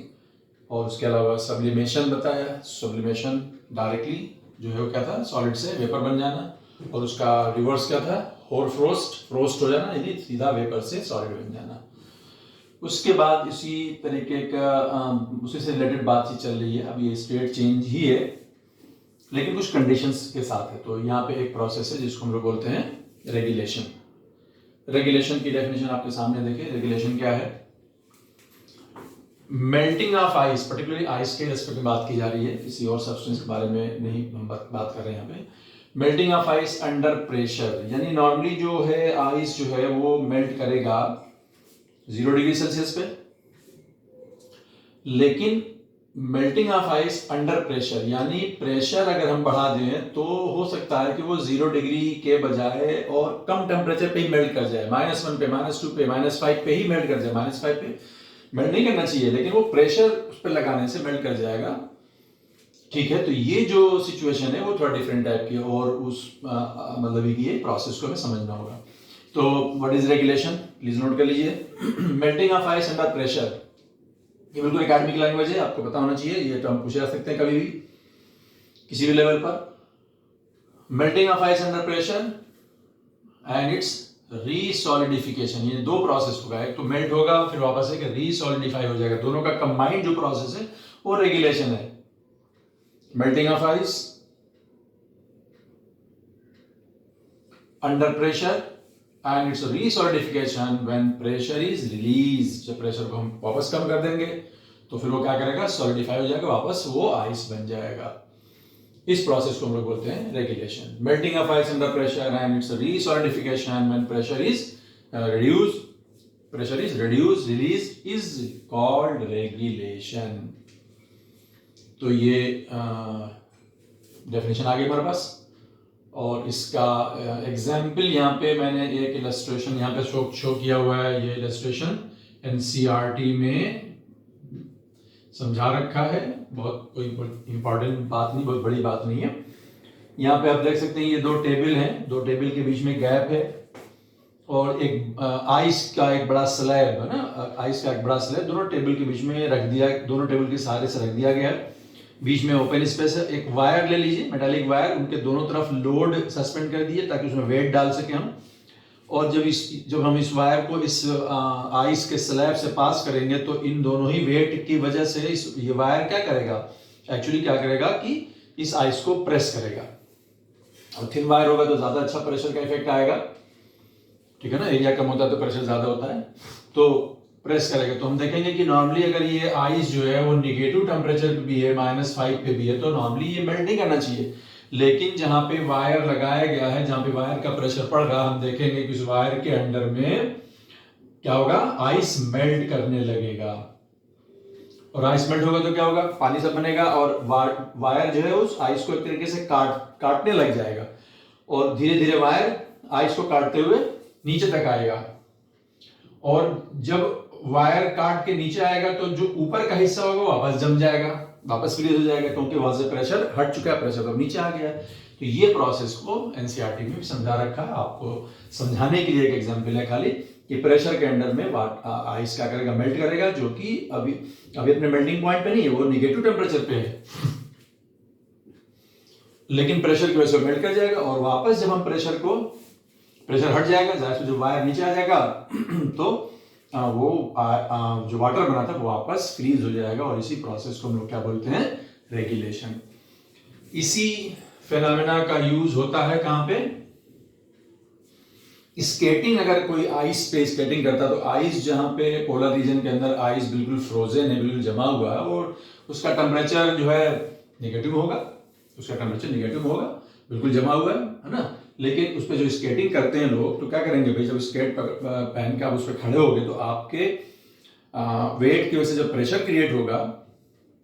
Speaker 1: और उसके अलावा सब्लिमेशन बताया। सब्लिमेशन डायरेक्टली जो है वो क्या था, सॉलिड से वेपर बन जाना, और उसका रिवर्स क्या था, होरफ्रोस्ट, फ्रोस्ट हो जाना, यानी सीधा वेपर से सॉलिड बन जाना। उसके बाद इसी तरीके का उसी से रिलेटेड बातचीत चल रही है। अब ये स्टेट चेंज ही है लेकिन कुछ कंडीशंस के साथ है। तो यहाँ पे एक प्रोसेस है जिसको हम लोग बोलते हैं रेगुलेशन। रेगुलेशन की डेफिनेशन आपके सामने देखिए। रेगुलेशन क्या है, melting of ice, particularly ice के रेस्पेक्ट में बात की जा रही है, किसी और सब्सटेंस के बारे में नहीं हम बात कर रहे हैं यहाँ पे। Melting of ice under pressure, यानी नॉर्मली जो है आइस जो है वो मेल्ट करेगा 0 डिग्री सेल्सियस पे, लेकिन melting of ice under pressure, यानी प्रेशर अगर हम बढ़ा दें तो हो सकता है कि वो 0 डिग्री के बजाय और कम टेम्परेचर पे ही मेल्ट कर जाए, -1 पे, -2 पे, -5 पे ही मेल्ट कर जाए। -5 पे मेल्ट नहीं करना चाहिए, लेकिन वो प्रेशर उस पर लगाने से मेल्ट कर जाएगा। ठीक है, तो ये जो सिचुएशन है वो थोड़ा डिफरेंट टाइप की, और उस मतलब ये प्रोसेस को हमें समझना होगा। तो what is regulation, please note कर लीजिए। Melting of ice under pressure, ये बिल्कुल एकेडमिक लैंग्वेज है, आपको पता होना चाहिए, ये टर्म पूछे जा सकते हैं कभी भी किसी भी लेवल पर। Melting of ice under pressure and it's resolidification, ये दो प्रोसेस होगा, एक तो मेल्ट होगा फिर वापस एक रीसॉलिडिफाई हो जाएगा, दोनों का कंबाइंड जो प्रोसेस है वो रेगुलेशन है। Melting of ice under pressure and it's resolidification when pressure is release, जब प्रेशर को हम वापस कम कर देंगे तो फिर वो क्या करेगा, सॉलिडिफाई हो जाएगा, वापस वो आइस बन जाएगा। इस प्रोसेस को हम लोग बोलते हैं regulation. Melting of ice under pressure and it's resolidification when pressure is reduce release is called regulation. तो ये डेफिनेशन आ गई हमारे पास, और इसका एग्जाम्पल यहाँ पे मैंने एक इलस्ट्रेशन यहाँ पे शो किया हुआ है। ये इलस्ट्रेशन एनसीईआरटी में समझा रखा है, बहुत कोई इंपॉर्टेंट बात नहीं, बहुत बड़ी बात नहीं है। यहाँ पे आप देख सकते हैं ये दो टेबल हैं, दो टेबल के बीच में गैप है, और एक आइस का एक बड़ा स्लैब है ना, आइस का एक बड़ा स्लैब दोनों टेबल के बीच में रख दिया, दोनों टेबल के सहारे से रख दिया गया है। बीच में ओपन स्पेस है, एक वायर ले लीजिए, मेटालिक वायर, उनके दोनों तरफ लोड सस्पेंड कर दिए ताकि उसमें वेट डाल सके हम। और जब हम इस वायर को इस आइस के स्लैब से पास करेंगे तो इन दोनों ही वेट की वजह से ये वायर क्या करेगा, एक्चुअली क्या करेगा कि इस आइस को प्रेस करेगा। और थिन वायर होगा तो ज्यादा अच्छा प्रेशर का इफेक्ट आएगा, ठीक है ना, एरिया कम होता है तो प्रेशर ज्यादा होता है, तो प्रेस करेगा। तो हम देखेंगे कि नॉर्मली अगर ये आइस जो है वो निगेटिव टेम्परेचर पे भी है, -5 पे भी है, तो नॉर्मली ये मेल्ट नहीं करना चाहिए। लेकिन जहां पे वायर लगाया गया है, जहां पे वायर का प्रेशर पड़ रहा, हम देखेंगे कि उस वायर के अंदर में क्या होगा, आइस मेल्ट करने लगेगा। और आइस मेल्ट होगा तो क्या होगा, पानी सब बनेगा, और वायर जो है उस आइस को एक तरीके से काटने लग जाएगा। और धीरे धीरे वायर आइस को काटते हुए नीचे तक आएगा, और जब वायर काट के नीचे आएगा तो जो ऊपर का हिस्सा होगा वापस जम जाएगा, वापस फ्रीज हो जाएगा, क्योंकि वहां से प्रेशर हट चुका है, प्रेशर तो नीचे आ गया है। तो ये प्रोसेस को एनसीईआरटी में भी समझा रखा है। आपको समझाने के लिए एक एग्जांपल है खाली कि प्रेशर के अंडर में आइस क्या करेगा, मेल्ट करेगा, जो कि अभी अपने मेल्टिंग पॉइंट पे नहीं है, वो निगेटिव टेम्परेचर पे है, लेकिन प्रेशर की वजह से मेल्ट कर जाएगा, और वापस जब हम प्रेशर हट जाएगा, जाहिर से जो वायर नीचे आ जाएगा तो वो जो वाटर बना था वो वापस फ्रीज हो जाएगा, और इसी प्रोसेस को हम लोग क्या बोलते हैं, रेगुलेशन। इसी फेनोमेना का यूज होता है कहां पे, स्केटिंग। अगर कोई आइस पे स्केटिंग करता है तो आइस जहां पे पोलर रीजन के अंदर आइस बिल्कुल फ्रोजन है, बिल्कुल जमा हुआ है, और उसका टेम्परेचर जो है नेगेटिव होगा, बिल्कुल जमा हुआ है ना। लेकिन उस पर जो स्केटिंग करते हैं लोग, तो क्या करेंगे भाई, जब स्केट पहन के आप उस पर खड़े होगे तो आपके वेट की वजह से जब प्रेशर क्रिएट होगा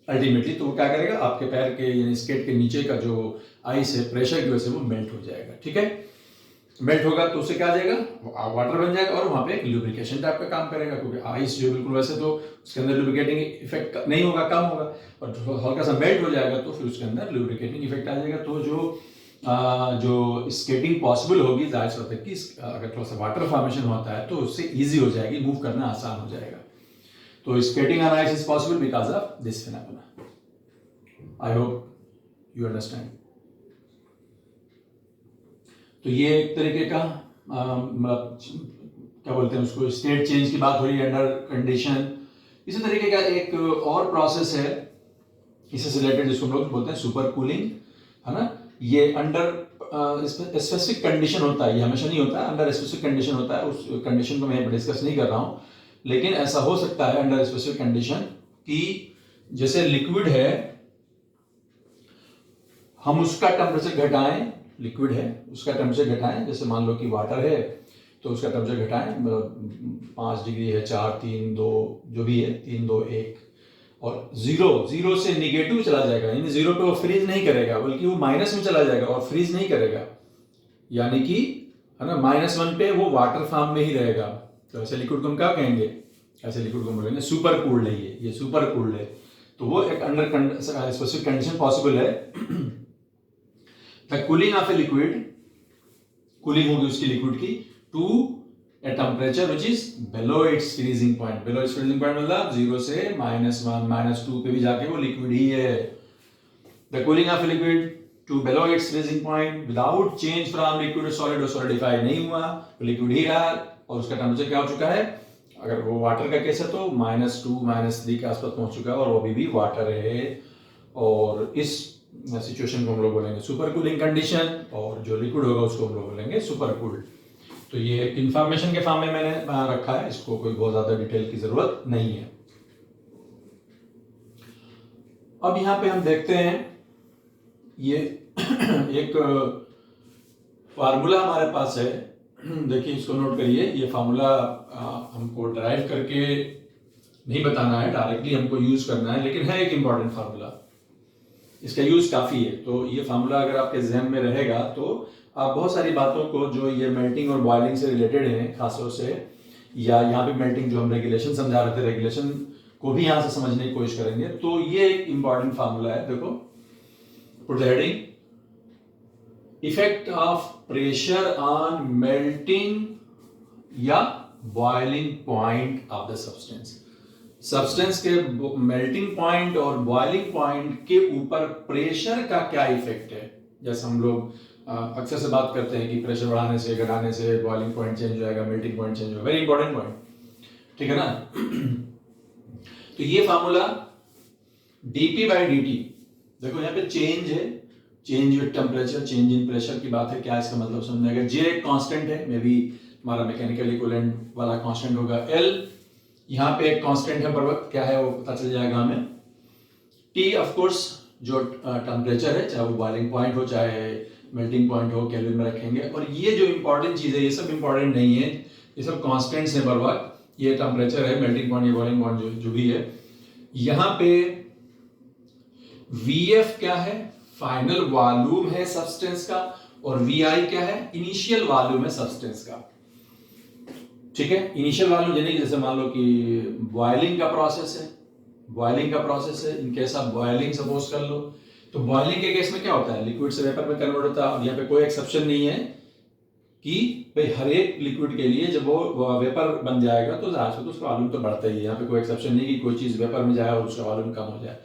Speaker 1: अल्टीमेटली, तो वो क्या करेगा, आपके पैर के यानी स्केट के नीचे का जो आइस है प्रेशर की वजह से वो मेल्ट हो जाएगा। ठीक है, मेल्ट होगा तो उससे क्या आ जाएगा, वाटर बन जाएगा, और वहां पे एक लुब्रिकेशन टाइप का काम करेगा, क्योंकि आइस जो बिल्कुल वैसे तो उसके अंदर लुब्रिकेटिंग इफेक्ट नहीं होगा, कम होगा, और हल्का सा मेल्ट हो जाएगा तो फिर उसके अंदर लुब्रिकेटिंग इफेक्ट आ जाएगा। तो जो स्केटिंग पॉसिबल होगी, जाहिर सी बात है कि अगर थोड़ा सा वाटर फॉर्मेशन होता है तो उससे इजी हो जाएगी, मूव करना आसान हो जाएगा। तो skating on ice is possible because of this phenomena. I hope you understand. तो ये एक तरीके का मतलब क्या बोलते हैं उसको, स्टेट चेंज की बात हो रही है अंडर कंडीशन। इसी तरीके का एक और प्रोसेस है इससे रिलेटेड, जिसको हम लोग बोलते हैं सुपर कूलिंग, है ना। ये अंडर स्पेसिफिक कंडीशन होता है, ये हमेशा नहीं होता, अंडर स्पेसिफिक कंडीशन होता है। उस कंडीशन को मैं डिस्कस नहीं कर रहा हूं, लेकिन ऐसा हो सकता है अंडर स्पेसिफिक कंडीशन कि जैसे लिक्विड है, हम उसका टेम्परेचर घटाएं, लिक्विड है उसका टेम्परेचर घटाएं, जैसे मान लो कि वाटर है तो उसका टेम्परेचर घटाएं, 5 डिग्री है, 4, 3, 2 जो भी है, 3, 2, 1, और जीरो से निगेटिव चला जाएगा, यानी जीरो पे वो फ्रीज नहीं करेगा, बल्कि वो माइनस में चला जाएगा और फ्रीज नहीं करेगा, यानी कि है ना -1 पे वो वाटर फॉर्म में ही रहेगा। तो ऐसे लिक्विड को हम क्या कहेंगे, ऐसे लिक्विड को बोलेंगे सुपर कूल्ड है, ये सुपर कूल्ड है। तो वो एक अंडर स्पेसिफिक कंडीशन पॉसिबल है। The cooling of a liquid, cooling होगी उसकी लिक्विड की to a temperature which is below its freezing point। below its freezing point मतलब 0 से -1, -2 पे भी जाके वो लिक्विड ही है। the cooling of a liquid to below its freezing point without change from liquid to solid, और solidify नहीं हुआ, वो लिक्विड ही रहा, और उसका टेम्परेचर क्या हो चुका है, अगर वो वाटर का केस है तो -2, -3 के आसपास पहुंच चुका है, और वो भी वाटर है। और इस सिचुएशन को हम लोग बोलेंगे सुपर कूलिंग कंडीशन, और जो लिक्विड होगा उसको हम लोग बोलेंगे सुपर कूल्ड। तो ये इंफॉर्मेशन के फॉर्म में मैंने रखा है, इसको कोई बहुत ज्यादा डिटेल की जरूरत नहीं है। अब यहां पे हम देखते हैं ये एक फार्मूला हमारे पास है, देखिए इसको नोट करिए। ये फार्मूला हमको ड्राइव करके नहीं बताना है, डायरेक्टली हमको यूज करना है, लेकिन है एक इंपॉर्टेंट फार्मूला, इसका यूज काफी है। तो ये फार्मूला अगर आपके ज़हन में रहेगा तो आप बहुत सारी बातों को जो ये मेल्टिंग और बॉइलिंग से रिलेटेड हैं खासतौर से, या यहाँ पे मेल्टिंग जो हम रेगुलेशन समझा रहे थे, रेगुलेशन को भी यहाँ से समझने की कोशिश करेंगे। तो ये एक इंपॉर्टेंट फार्मूला है, देखो, put the heading, effect of pressure on melting या boiling point of the substance के मेल्टिंग पॉइंट और बॉइलिंग पॉइंट के ऊपर प्रेशर का क्या इफेक्ट है। जैसे हम लोग अक्सर से बात करते हैं कि प्रेशर बढ़ाने से, घटाने से बॉइलिंग पॉइंट चेंज हो जाएगा, मेल्टिंग पॉइंट चेंज होगा, वेरी इंपॉर्टेंट पॉइंट, ठीक है ना। तो ये फार्मूला dP/dt, देखो यहाँ पे चेंज है, change with temperature, change in pressure की बात है, क्या इसका मतलब समझेगा। J एक कांस्टेंट है, मे बी हमारा मैकेनिकल इक्विवेलेंट वाला कांस्टेंट होगा। L यहाँ पे एक कांस्टेंट है, पर क्या है वो पता चल जाएगा हमें। T ऑफ कोर्स जो टेम्परेचर है, चाहे वो बॉइलिंग पॉइंट हो चाहे मेल्टिंग पॉइंट हो, केल्विन में रखेंगे। और ये जो इंपॉर्टेंट चीज है, ये सब इंपॉर्टेंट नहीं है, ये सब कांस्टेंट्स हैं बर्बाद। ये टेम्परेचर है, मेल्टिंग पॉइंट, ये बॉइलिंग पॉइंट जो भी है। यहाँ पे VF क्या है, फाइनल वॉल्यूम है सब्सटेंस का, और VI क्या है, इनिशियल वॉल्यूम है सब्सटेंस का। ठीक है, इनिशियल वॉल्यूम यानी कि जैसे मान लो कि बॉइलिंग का प्रोसेस है, बॉइलिंग का प्रोसेस है, in case of boiling suppose कर लो, तो बॉइलिंग के केस में क्या होता है, लिक्विड से वेपर में कन्वर्ट होता है। यहाँ पे कोई एक्सेप्शन नहीं है कि भाई हर एक लिक्विड के लिए जब वो वेपर बन जाएगा तो जाहिर से तो उसका वॉल्यूम तो बढ़ता ही है। यहाँ पे कोई एक्सेप्शन नहीं कि कोई चीज वेपर में जाए और उसका वॉल्यूम कम हो जाए।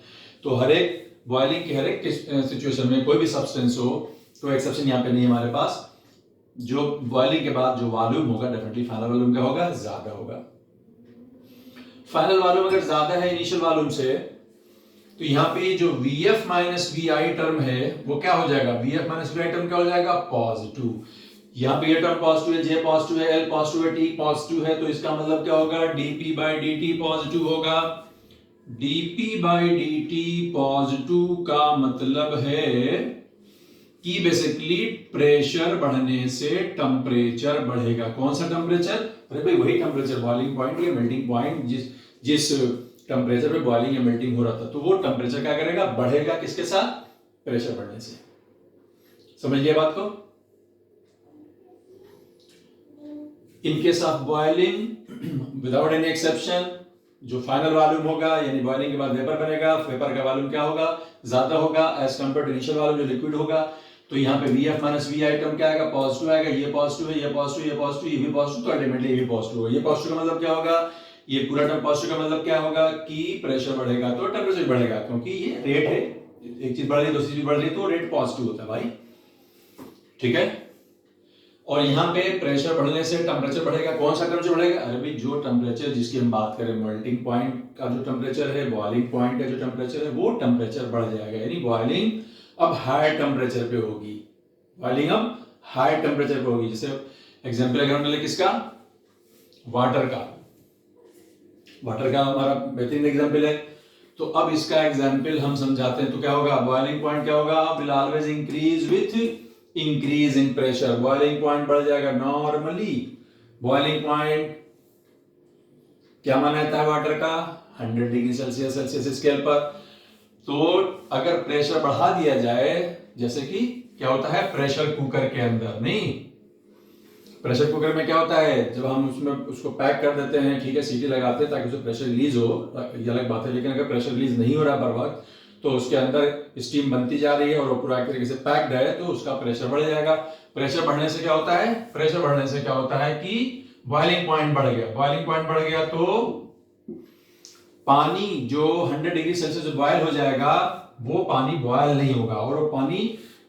Speaker 1: तो हर एक बॉइलिंग की हर एक सिचुएशन में कोई भी सब्सटेंस हो, कोई एक्सेप्शन यहाँ पे नहीं है हमारे पास। जो बॉइलिंग के बाद जो वॉल्यूम होगा डेफिनेटली फाइनल वॉल्यूम क्या होगा, ज्यादा होगा। फाइनल वॉल्यूम अगर ज्यादा है इनिशियल वॉल्यूम से, तो यहाँ पे जो VF माइनस VI टर्म है वो क्या हो जाएगा, VF माइनस VI टर्म क्या हो जाएगा, पॉजिटिव। यहाँ पे ये टर्म पॉजिटिव है, J पॉजिटिव है, L पॉजिटिव है, T पॉजिटिव है, तो इसका मतलब क्या होगा, dP बाई dt पॉजिटिव होगा। dP बाई dt पॉजिटिव का मतलब है कि बेसिकली प्रेशर बढ़ने से टेम्परेचर बढ़ेगा। कौन सा टेम्परेचर, अरे भाई वही टेम्परेचर, बॉइलिंग पॉइंट या मेल्टिंग पॉइंट, जिस टेम्परेचर पे बॉइलिंग या मेल्टिंग हो रहा था, तो वो टेम्परेचर क्या करेगा, बढ़ेगा। किसके साथ, प्रेशर बढ़ने से। समझ लिया बात को। In case of boiling without any exception, जो फाइनल वॉल्यूम होगा यानी बॉइलिंग के बाद वेपर बनेगा, वेपर का वॉल्यूम क्या होगा, ज्यादा होगा as compare to initial volume जो लिक्विड होगा। तो यहाँ पे VF माइनस VI टर्म क्या आएगा, पॉजिटिव आएगा। ये पॉजिटिव है, ये पॉजिटिव, ये पॉजिटिव, ये भी पॉजिटिव, तो अल्टीमेटली ये भी पॉजिटिव होगा। ये पॉजिटिव का मतलब क्या होगा, ये पूरा टर्म पॉजिटिव का मतलब क्या होगा कि प्रेशर बढ़ेगा तो टेम्परेचर बढ़ेगा, क्योंकि ये रेट है, एक चीज बढ़ रही है दूसरी चीज बढ़ रही है तो रेट पॉजिटिव होता है भाई। ठीक है, और यहाँ पे प्रेशर बढ़ने से टेम्परेचर बढ़ेगा। कौन सा टेम्परेचर बढ़ेगा, अरे भाई जो टेम्परेचर जिसकी हम बात करें, मेल्टिंग पॉइंट का जो टेम्परेचर है, बॉइलिंग पॉइंट का जो टेम्परेचर है, वो टेम्परेचर बढ़ जाएगा। यानी बॉइलिंग अब हाई टेम्परेचर पे होगी, बॉइलिंग अब हाई टेम्परेचर पे होगी। जैसे एग्जांपल अगर हम ले किसका, वाटर का, वाटर का हमारा बेहतरीन एग्जांपल है। तो अब इसका एग्जांपल हम समझाते हैं तो क्या होगा, बॉइलिंग पॉइंट क्या होगा, will always increase with increase in pressure. Boiling point बढ़ जाएगा। नॉर्मली बॉइलिंग पॉइंट क्या माना जाता है वाटर का, 100 डिग्री सेल्सियस स्केल पर। तो अगर प्रेशर बढ़ा दिया जाए, जैसे कि क्या होता है प्रेशर कुकर के अंदर, नहीं प्रेशर कुकर में क्या होता है, जब हम उसमें उसको पैक कर देते हैं, ठीक है, सीटी लगाते हैं ताकि उसमें प्रेशर रिलीज हो, ये अलग बात है। लेकिन अगर प्रेशर रिलीज नहीं हो रहा बर वक्त, तो उसके अंदर स्टीम बनती जा रही है और वो पूरा एक तरीके से पैक्ड है, तो उसका प्रेशर बढ़ जाएगा। प्रेशर बढ़ने से क्या होता है, प्रेशर बढ़ने से क्या होता है कि बॉइलिंग पॉइंट बढ़ गया। बॉइलिंग पॉइंट बढ़ गया तो पानी जो 100 डिग्री सेल्सियस बॉयल हो जाएगा, वो पानी बॉयल नहीं होगा, और वो पानी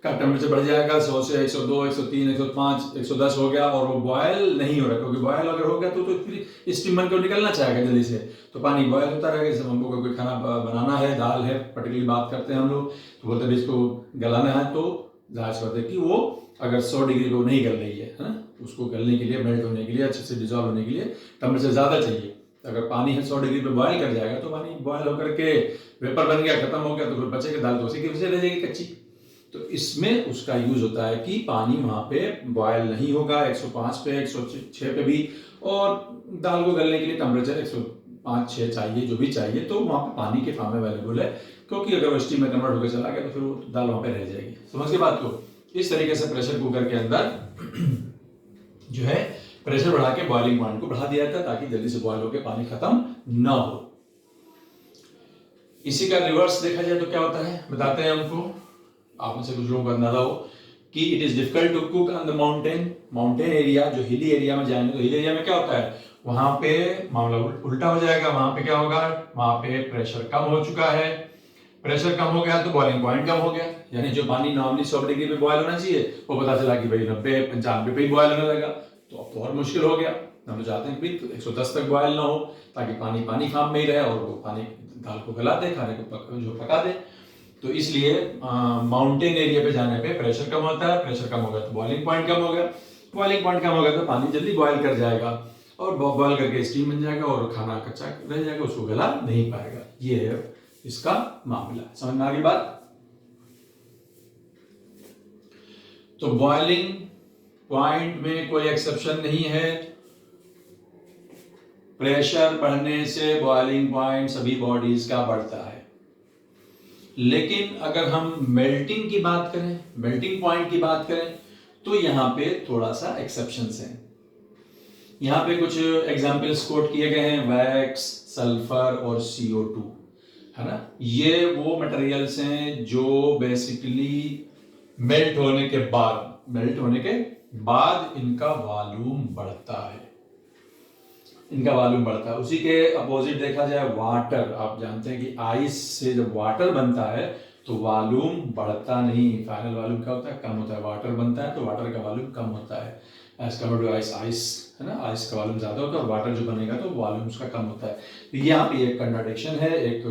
Speaker 1: का टेम्परेचर बढ़ जाएगा 100 से 102, 103, 105, 110 हो गया, और वो बॉयल नहीं हो रहा, क्योंकि बॉयल अगर हो गया तो फिर स्टीम बन के निकलना चाहेगा जल्दी से, तो पानी बॉयल होता रहेगा। जैसे हम लोग को कोई खाना बनाना है, दाल है, पर्टिकुलरली बात करते हैं हम लोग, तो बोलते हैं इसको गलाना है, तो जाहिर सी बात है कि वो अगर 100 डिग्री को नहीं गल रही है, उसको गलने के लिए, मेल्ट होने के लिए, अच्छे से डिजॉल्व होने के लिए टेम्परेचर ज्यादा चाहिए। अगर पानी है 100 डिग्री पे बॉयल कर जाएगा, तो पानी बॉयल होकर के वेपर बन गया, खत्म हो गया, तो फिर बचेगा दाल, तो उसी की वजह से रह जाएगी कच्ची। तो इसमें उसका यूज होता है कि पानी वहां पे बॉयल नहीं होगा 105 पे, 106 पे भी, और दाल को गलने के लिए टेम्परेचर 105-6 चाहिए, जो भी चाहिए, तो वहां पे पानी के फॉर्म में अवेलेबल है, क्योंकि अगर वो स्टीम में कन्वर्ट होकर चला गया तो फिर वो दाल वहां पे रह जाएगी। समझ के बात को। इस तरीके से प्रेशर कुकर के अंदर जो है प्रेशर बढ़ा के बॉइलिंग पॉइंट को बढ़ा दिया जाता है, ताकि जल्दी से बॉयल होकर पानी खत्म ना हो। इसी का रिवर्स देखा जाए तो क्या होता है, बताते हैं हमको, आप में से कुछ लोगों को अंदाजा हो कि it is difficult to cook on the mountain area. जो हिली एरिया में जाएंगे तो हिली एरिया में क्या होता है, वहां पे मामला उल्टा हो जाएगा। वहां पे क्या होगा, वहां पे प्रेशर कम हो चुका है, प्रेशर कम हो गया तो बॉइलिंग पॉइंट कम हो गया, यानी जो पानी नॉर्मली 100 डिग्री पे बॉयल होना चाहिए, वो पता चला कि भाई 90-95 पे ही बॉयल होने लगा, तो अब तो और मुश्किल हो गया। हम चाहते हैं कि 110 तक बॉयल ना हो, ताकि पानी फॉर्म में ही रहे और वो पानी दाल को गला दे, खाने को पका दे। तो इसलिए माउंटेन एरिया पे जाने पे प्रेशर कम होता है, प्रेशर कम हो गया तो बॉइलिंग पॉइंट कम हो गया, बॉइलिंग पॉइंट कम हो गया तो पानी जल्दी बॉयल कर जाएगा, और बॉयल करके स्टीम बन जाएगा, और खाना कच्चा रह जाएगा, उसको गला नहीं पाएगा। ये है इसका मामला। समझ में आ गई बात। तो बॉइलिंग पॉइंट में कोई एक्सेप्शन नहीं है, प्रेशर बढ़ने से बॉइलिंग पॉइंट सभी बॉडीज का बढ़ता है। लेकिन अगर हम मेल्टिंग की बात करें, मेल्टिंग पॉइंट की बात करें, तो यहाँ पे थोड़ा सा एक्सेप्शंस हैं। यहाँ पे कुछ एग्जाम्पल्स कोट किए गए हैं, वैक्स, सल्फर और CO2, है ना। ये वो मटेरियल्स हैं जो बेसिकली मेल्ट होने के बाद इनका वॉल्यूम बढ़ता है, उसी के अपोजिट देखा जाए वाटर, आप जानते हैं कि आइस से जब वाटर बनता है तो वॉल्यूम बढ़ता नहीं, फाइनल वॉल्यूम क्या होता है, कम होता है। वाटर बनता है तो वाटर का वॉल्यूम कम होता है एज कम्पेयर टू आइस, है ना। आइस का वॉल्यूम ज्यादा होता है और वाटर जो बनेगा तो वॉल्यूम उसका कम होता है। तो यहाँ पे एक कंट्राडिक्शन है, एक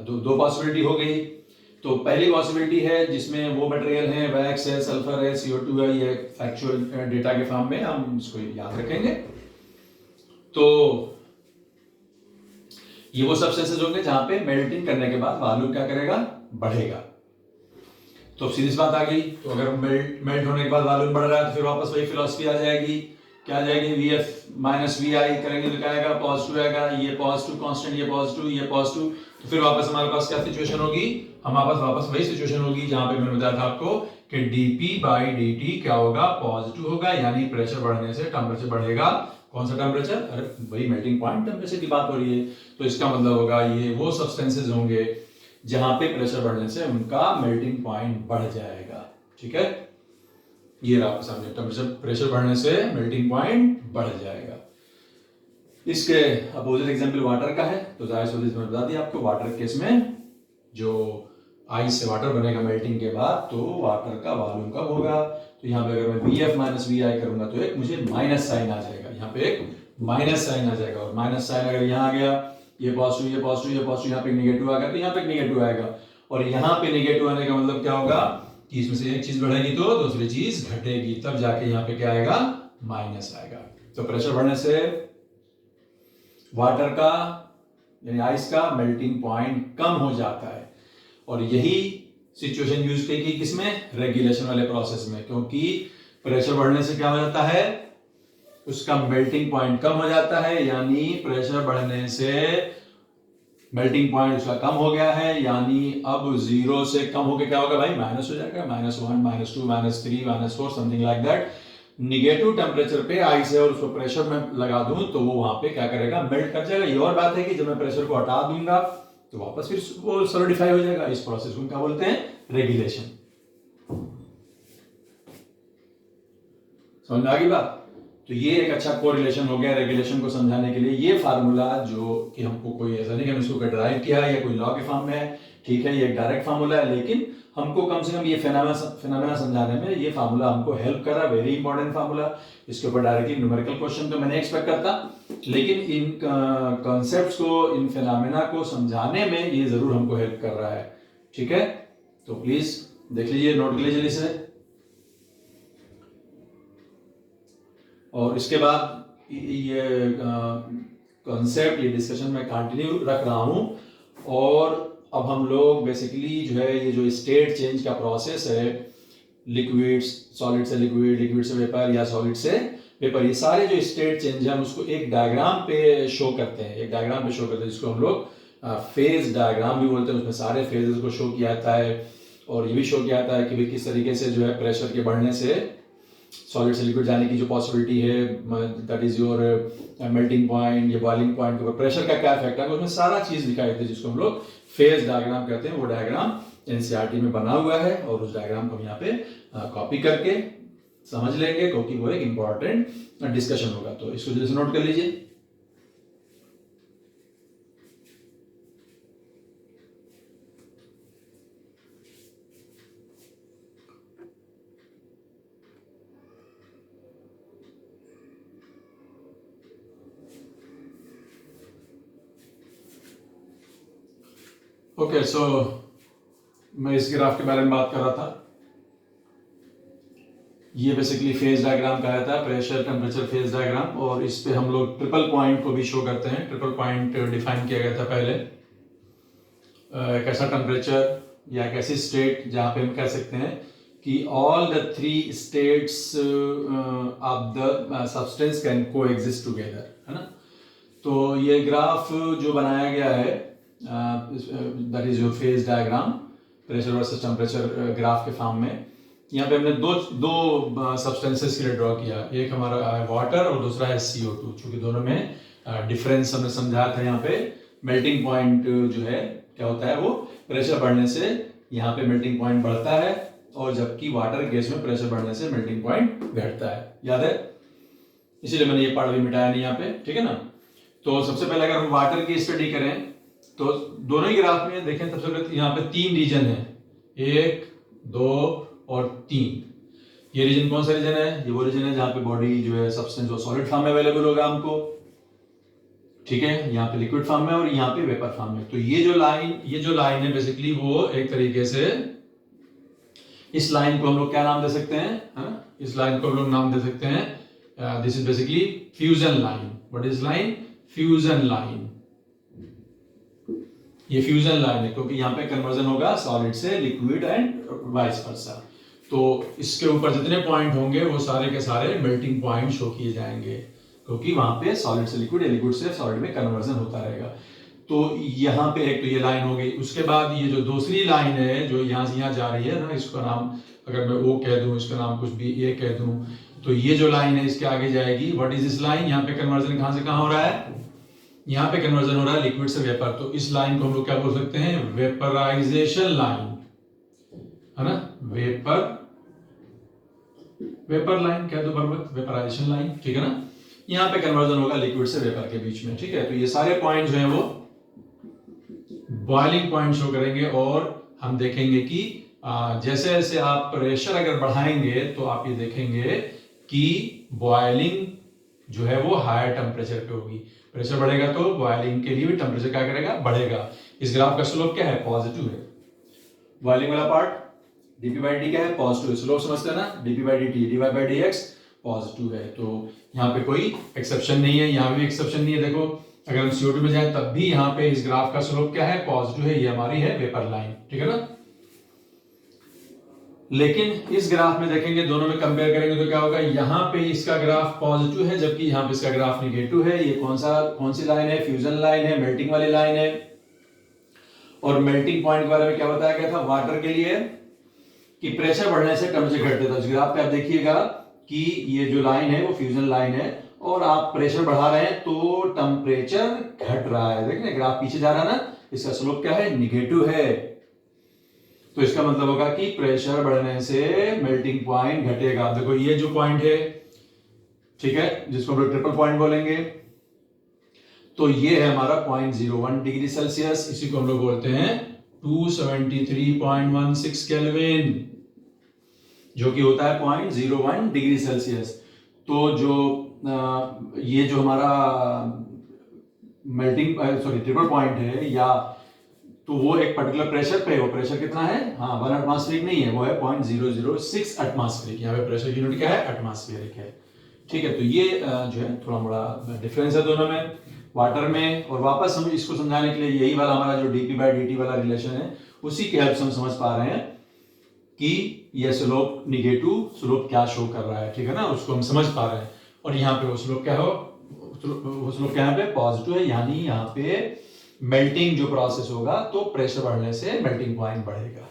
Speaker 1: दो पॉसिबिलिटी हो गई। तो पहली पॉसिबिलिटी है जिसमें वो मटेरियल है, वैक्स है, सल्फर है, CO2 है, ये फैक्चुअल डेटा के फॉर्म में हम इसको याद रखेंगे। तो ये वो सब्सटेंसेस होंगे जहां पे मेल्टिंग करने के बाद वॉल्यूम क्या करेगा, बढ़ेगा। तो सीधी सी बात आ गई। तो अगर मेल्ट होने के बाद वॉल्यूम बढ़ रहा है तो फिर वापस वही फिलॉसफी आ जाएगी, क्या आ जाएगी, VF माइनस VI करेंगे तो क्या आएगा, पॉजिटिव आएगा। ये पॉजिटिव कांस्टेंट, ये पॉजिटिव, तो फिर वापस हमारे पास क्या सिचुएशन होगी, हमारे पास वापस वही सिचुएशन होगी जहां पे मैंने बताया था आपको कि dP/dt क्या होगा, पॉजिटिव होगा, यानी प्रेशर बढ़ने से टेम्परेचर बढ़ेगा। कौन सा टेम्परेचर, अरे वही मेल्टिंग पॉइंट टेम्परेचर की बात हो रही है। तो इसका मतलब होगा ये वो सब्सटेंसेस होंगे जहां पे प्रेशर बढ़ने से उनका मेल्टिंग पॉइंट बढ़ जाएगा। ठीक है, ये रहा आपके सामने, टेम्परेचर प्रेशर बढ़ने से मेल्टिंग पॉइंट बढ़ जाएगा। इसके अपोजिट एग्जांपल वाटर का है, तो जाहिर सी मैंने बता दिया आपको, वाटर केस में जो आइस से वाटर बनेगा मेल्टिंग के बाद, तो वाटर का वॉल्यूम कम होगा। तो यहाँ पे अगर मैं VF माइनस VI करूंगा तो एक मुझे माइनस साइन आ जाएगा, यहाँ पे एक माइनस साइन आ जाएगा। और माइनस साइन अगर यहाँ आ गया, ये पॉजिटिव, ये पॉजिटिव, ये पॉजिटिव, यहाँ पे नेगेटिव आ गया, तो यहाँ पे नेगेटिव आएगा। और यहाँ पे नेगेटिव आने का मतलब क्या होगा कि इसमें से एक चीज बढ़ेगी तो दूसरी चीज घटेगी, तब जाके यहाँ पे क्या आएगा, माइनस आएगा। तो प्रेशर बढ़ने से वाटर का यानी आइस का मेल्टिंग पॉइंट कम हो जाता है। और यही सिचुएशन यूज की किसमें, रेगुलेशन वाले प्रोसेस में, क्योंकि प्रेशर बढ़ने से क्या हो जाता है, उसका मेल्टिंग पॉइंट कम हो जाता है, यानी प्रेशर बढ़ने से मेल्टिंग पॉइंट उसका कम हो गया है, यानी अब 0 से कम होकर क्या होगा भाई, माइनस हो जाएगा, -1, -2, -3, -4 something like that. Negative temperature पे आइस है और उसको प्रेशर में लगा दूं तो वो वहां पे क्या करेगा, मेल्ट कर जाएगा। ये और बात है कि जब मैं प्रेशर को हटा दूंगा तो वापस फिर वो सॉलिडिफाई हो जाएगा। इस प्रोसेस को क्या बोलते हैं, रेगुलेशन। समझ में आ गई बात। तो ये एक अच्छा कोरिलेशन हो गया रेगुलेशन को समझाने के लिए। ये फार्मूला जो कि हमको कोई ऐसा नहीं कि हम इसको ड्राइव किया है या कोई लॉ के फॉर्म में है, ठीक है, ये एक डायरेक्ट फार्मूला है, लेकिन हमको कम से कम ये फिनोमेना समझाने में ये फार्मूला हमको हेल्प कर रहा है। Very important formula. इसके ऊपर डायरेक्टली न्यूमेरिकल क्वेश्चन तो मैं नहीं एक्सपेक्ट करता, लेकिन इन कॉन्सेप्ट्स को, इन फिनोमेना को समझाने में ये जरूर हमको हेल्प कर रहा है। ठीक है, तो प्लीज देख लीजिए, नोट कर लीजिए इसे। और इसके बाद ये कॉन्सेप्ट, ये डिस्कशन मैं कंटिन्यू रख रहा हूं। और अब हम लोग बेसिकली जो है ये जो स्टेट चेंज का प्रोसेस है, लिक्विड सॉलिड से लिक्विड, लिक्विड से वेपर या सॉलिड से वेपर, ये सारे जो स्टेट चेंज है हम उसको एक डायग्राम पे शो करते हैं, एक डायग्राम पे शो करते हैं, जिसको हम लोग फेज डायग्राम भी बोलते हैं। उसमें सारे फेजेस को शो किया जाता है और ये भी शो किया जाता है कि भाई किस तरीके से जो है प्रेशर के बढ़ने से सॉलिड से लिक्विड जाने की जो पॉसिबिलिटी है, that is your melting point, ये बॉइलिंग पॉइंट के ऊपर प्रेशर का क्या इफेक्ट है, उसमें सारा चीज दिखाई देती है, जिसको हम लोग फेज डायग्राम कहते हैं। वो डायग्राम एनसीईआरटी में बना हुआ है और उस डायग्राम को हम यहाँ पे कॉपी करके समझ लेंगे, क्योंकि वो एक इंपॉर्टेंट डिस्कशन होगा। तो इसको जल्दी से नोट कर लीजिए। ओके, सो मैं इस ग्राफ के बारे में बात कर रहा था। ये बेसिकली फेज डायग्राम कहा जाता है, प्रेशर टेम्परेचर फेज डायग्राम। और इस पे हम लोग ट्रिपल पॉइंट को भी शो करते हैं। ट्रिपल पॉइंट डिफाइन किया गया था पहले, एक ऐसा टेम्परेचर या एक ऐसी स्टेट जहां पे हम कह सकते हैं कि all the 3 states of the substance can को एग्जिस्ट टूगेदर, है ना। तो ये ग्राफ जो बनाया गया है, that is your phase diagram, pressure versus temperature graph के फॉर्म में। यहाँ पे हमने दो सब्सटेंसेस के लिए ड्रॉ किया, एक हमारा है वाटर और दूसरा है CO2, चूंकि दोनों में डिफरेंस हमने समझाया था। यहाँ पे मेल्टिंग पॉइंट जो है क्या होता है, वो प्रेशर बढ़ने से यहाँ पे मेल्टिंग पॉइंट बढ़ता है, और जबकि वाटर गैस में प्रेशर बढ़ने से मेल्टिंग पॉइंट घटता है, याद है? इसीलिए मैंने ये पार्ट भी मिटाया नहीं यहाँ पे, ठीक है ना। तो सबसे पहले अगर हम वाटर की स्टडी करें तो दोनों ही ग्राफ में देखें, सबसे पहले यहाँ पे 3 रीजन है, 1, 2 और 3। ये रीजन कौन सा रीजन है? ये वो रीजन है जहां पे बॉडी जो है सब्सटेंस और सॉलिड फॉर्म में अवेलेबल होगा हमको, ठीक है। यहाँ पे लिक्विड फॉर्म में और यहाँ पे वेपर फॉर्म में। तो ये जो लाइन है बेसिकली वो एक तरीके से, इस लाइन को हम लोग क्या नाम दे सकते हैं? इस लाइन को हम लोग नाम दे सकते हैं, this is basically fusion line. What is line? Fusion line. ये फ्यूजन लाइन है क्योंकि यहाँ पे कन्वर्जन होगा सॉलिड से लिक्विड एंड वाइस वर्सा। तो इसके ऊपर जितने पॉइंट होंगे वो सारे के सारे मेल्टिंग पॉइंट शो किए जाएंगे, क्योंकि वहां पे सॉलिड से लिक्विड या लिक्विड से सॉलिड में कन्वर्जन होता रहेगा। तो यहाँ पे एक तो ये लाइन हो गई। उसके बाद ये जो दूसरी लाइन है जो यहाँ से यहाँ जा रही है ना, इसका नाम अगर मैं O कह दूं, इसका नाम कुछ भी A कह दूं, तो ये जो लाइन है इसके आगे जाएगी। What is this line? यहाँ पे कन्वर्जन कहाँ से कहाँ हो रहा है? यहाँ पे कन्वर्जन हो रहा है लिक्विड से वेपर। तो इस लाइन को हम लोग क्या बोल सकते हैं? वेपराइजेशन लाइन, है ना। वेपर लाइन कह दो, बराबर वेपराइजेशन लाइन, ठीक है ना। यहाँ पे कन्वर्जन होगा लिक्विड से वेपर के बीच में, ठीक है। तो ये सारे पॉइंट जो है वो बॉइलिंग पॉइंट शो करेंगे, और हम देखेंगे कि जैसे जैसे आप प्रेशर अगर बढ़ाएंगे तो आप ये देखेंगे कि बॉइलिंग जो है वो हायर टेम्परेचर पे होगी। प्रेशर बढ़ेगा तो बॉइलिंग के लिए भी टेम्परेचर क्या करेगा? बढ़ेगा। इस ग्राफ का स्लोप क्या है? पॉजिटिव है। बॉइलिंग वाला पार्ट dp by dt क्या है? पॉजिटिव। स्लोप समझते हैं ना, dp by dt dy by dx positive है। तो यहाँ पे कोई एक्सेप्शन नहीं है, यहाँ भी एक्सेप्शन नहीं है। देखो अगर हम CO2 में जाए तब भी यहाँ पे इस ग्राफ का स्लोप क्या है? पॉजिटिव है। ये हमारी है वेपर लाइन, ठीक है ना। लेकिन इस ग्राफ में देखेंगे, दोनों में कंपेयर करेंगे तो क्या होगा? यहाँ पे इसका ग्राफ पॉजिटिव है जबकि यहाँ पे इसका ग्राफ निगेटिव है। ये कौन सी लाइन है? फ्यूजन लाइन है, मेल्टिंग वाली लाइन है। और मेल्टिंग पॉइंट के बारे में क्या बताया गया था वाटर के लिए? कि प्रेशर बढ़ने से टेम्परेचर घटता था। इस ग्राफ पे आप देखिएगा कि ये जो लाइन है वो फ्यूजन लाइन है, और आप प्रेशर बढ़ा रहे हैं तो टेम्परेचर घट रहा है। देखिए ग्राफ पीछे जा रहा है ना, इसका स्लोप क्या है? निगेटिव है। तो इसका मतलब होगा कि प्रेशर बढ़ने से मेल्टिंग पॉइंट घटेगा। देखो ये जो पॉइंट है, ठीक है, जिसको हम लोग ट्रिपल पॉइंट बोलेंगे, तो ये है हमारा 0.01 डिग्री सेल्सियस। इसी को हम लोग बोलते हैं 273.16 केल्विन, जो कि होता है 0.01 डिग्री सेल्सियस। तो जो ये जो हमारा ट्रिपल पॉइंट है, या तो वो एक पर्टिकुलर प्रेशर पे, वो प्रेशर कितना है? हाँ, 1 एटमॉस्फेरिक नहीं है, वो है 0.006 एटमॉस्फेरिक। यहाँ पे प्रेशर की यूनिट क्या है? एटमॉस्फेरिक है, ठीक है। तो ये जो है थोड़ा बड़ा डिफरेंस है दोनों में, वाटर में। और वापस हम इसको समझाने के लिए यही वाला हमारा जो dp by dt वाला रिलेशन है, उसी के हेल्प से हम समझ पा रहे हैं कि ये स्लोप निगेटिव स्लोप क्या शो कर रहा है, ठीक है ना, उसको हम समझ पा रहे हैं। और यहाँ पे वो स्लोप क्या हो? वो स्लोप क्या पे पॉजिटिव है, यानी यहाँ पे मेल्टिंग जो प्रोसेस होगा तो प्रेशर बढ़ने से मेल्टिंग पॉइंट बढ़ेगा।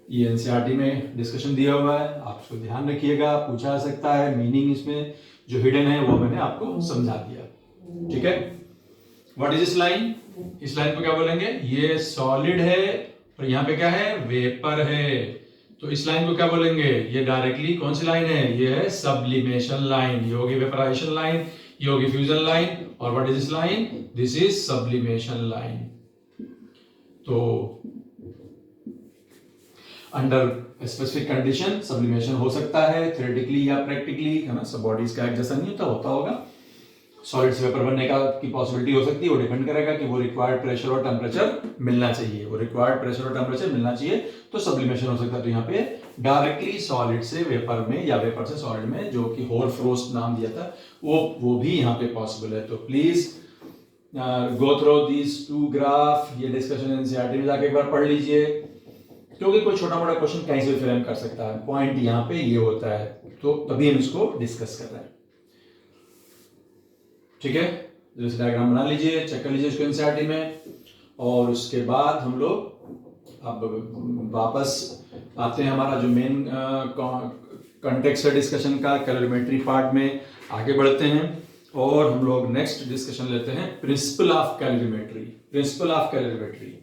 Speaker 1: ये एनसीईआरटी में डिस्कशन दिया हुआ है, आप इसको ध्यान रखिएगा, पूछा जा सकता है। मीनिंग इसमें जो हिडन है वो मैंने आपको समझा दिया, ठीक है। व्हाट इज इस लाइन? इस लाइन को क्या बोलेंगे? ये सॉलिड है और यहाँ पे क्या है? वेपर है। तो इस लाइन को क्या बोलेंगे? ये डायरेक्टली कौन सी लाइन है? ये है सब्लिमेशन लाइन। ये होगी वेपराइजेशन लाइन, ये होगी फ्यूजन लाइन। और what is this line? This is sublimation line. तो अंडर स्पेसिफिक कंडीशन सब्लिमेशन हो सकता है, थ्योरेटिकली या प्रैक्टिकली, है ना। सब बॉडीज का एक जैसा नहीं होता होगा। सॉलिड से वेपर बनने का की पॉसिबिलिटी हो सकती है, वो डिपेंड करेगा कि वो रिक्वायर्ड प्रेशर और टेम्परेचर मिलना चाहिए। वो रिक्वायर्ड प्रेशर और टेम्परेचर मिलना चाहिए तो सब्लिमेशन हो सकता है। तो यहाँ पे डायरेक्टली सॉलिड से वेपर में या वेपर से सॉलिड में, जो कि होरफ्रोस्ट नाम दिया था, वो भी यहाँ पे पॉसिबल है। तो please go through these 2 graph. ये डिस्कशन एनसीईआरटी में जाके एक बार पढ़ लीजिए, क्योंकि कोई छोटा मोटा क्वेश्चन कहीं से भी फ्रेम कर सकता है। पॉइंट यहाँ पे ये होता है, तो तभी हम इसको डिस्कस कर रहे हैं, ठीक है। जैसे डायग्राम बना लीजिए, चेक कर लीजिए इसको एनसीईआरटी में, और उसके बाद हम लोग अब वापस आते हैं हमारा जो मेन कॉन्टेक्स्ट है डिस्कशन का, कैलोरीमेट्री पार्ट में आगे बढ़ते हैं और हम लोग नेक्स्ट डिस्कशन लेते हैं principle of calorimetry. Principle of calorimetry,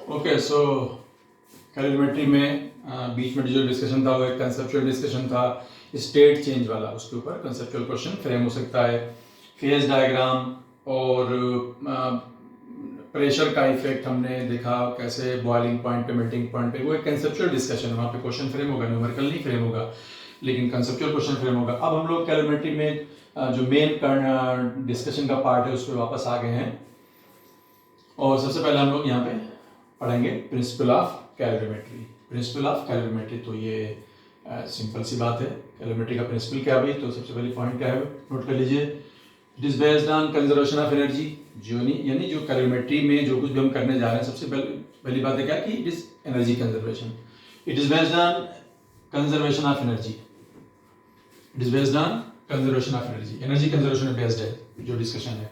Speaker 1: okay. So calorimetry में बीच में जो डिस्कशन था वो एक कंसेप्चुअल डिस्कशन था, स्टेट चेंज वाला, उसके ऊपर कंसेप्चुअल क्वेश्चन फ्रेम हो सकता है। फेज डायग्राम और प्रेशर का इफेक्ट हमने देखा, कैसे बॉइलिंग पॉइंट पे, मेल्टिंग पॉइंट पे, वो एक कंसेप्चुअल डिस्कशन है, वहाँ पे क्वेश्चन फ्रेम होगा, न्यूमेरिकल नहीं फ्रेम होगा, लेकिन कंसेप्चुअल क्वेश्चन फ्रेम होगा। अब हम लोग कैलोरीमेट्री में जो मेन डिस्कशन का पार्ट है उस पर वापस आ गए हैं और सबसे पहले हम लोग यहाँ पे पढ़ेंगे principle of calorimetry. Principle of calorimetry, तो ये सिंपल सी बात है, कैलोरीमेट्री का प्रिंसिपल क्या है? तो सबसे पहले पॉइंट क्या है, नोट कर लीजिए। It is based on conservation of energy, यानी जो कैलोरीमेट्री में जो कुछ भी हम करने जा रहे हैं, सबसे पहली बात है क्या कि it is energy conservation. It is based on conservation of energy, it is based on conservation of energy, energy conservation में बेस्ड है जो डिस्कशन है।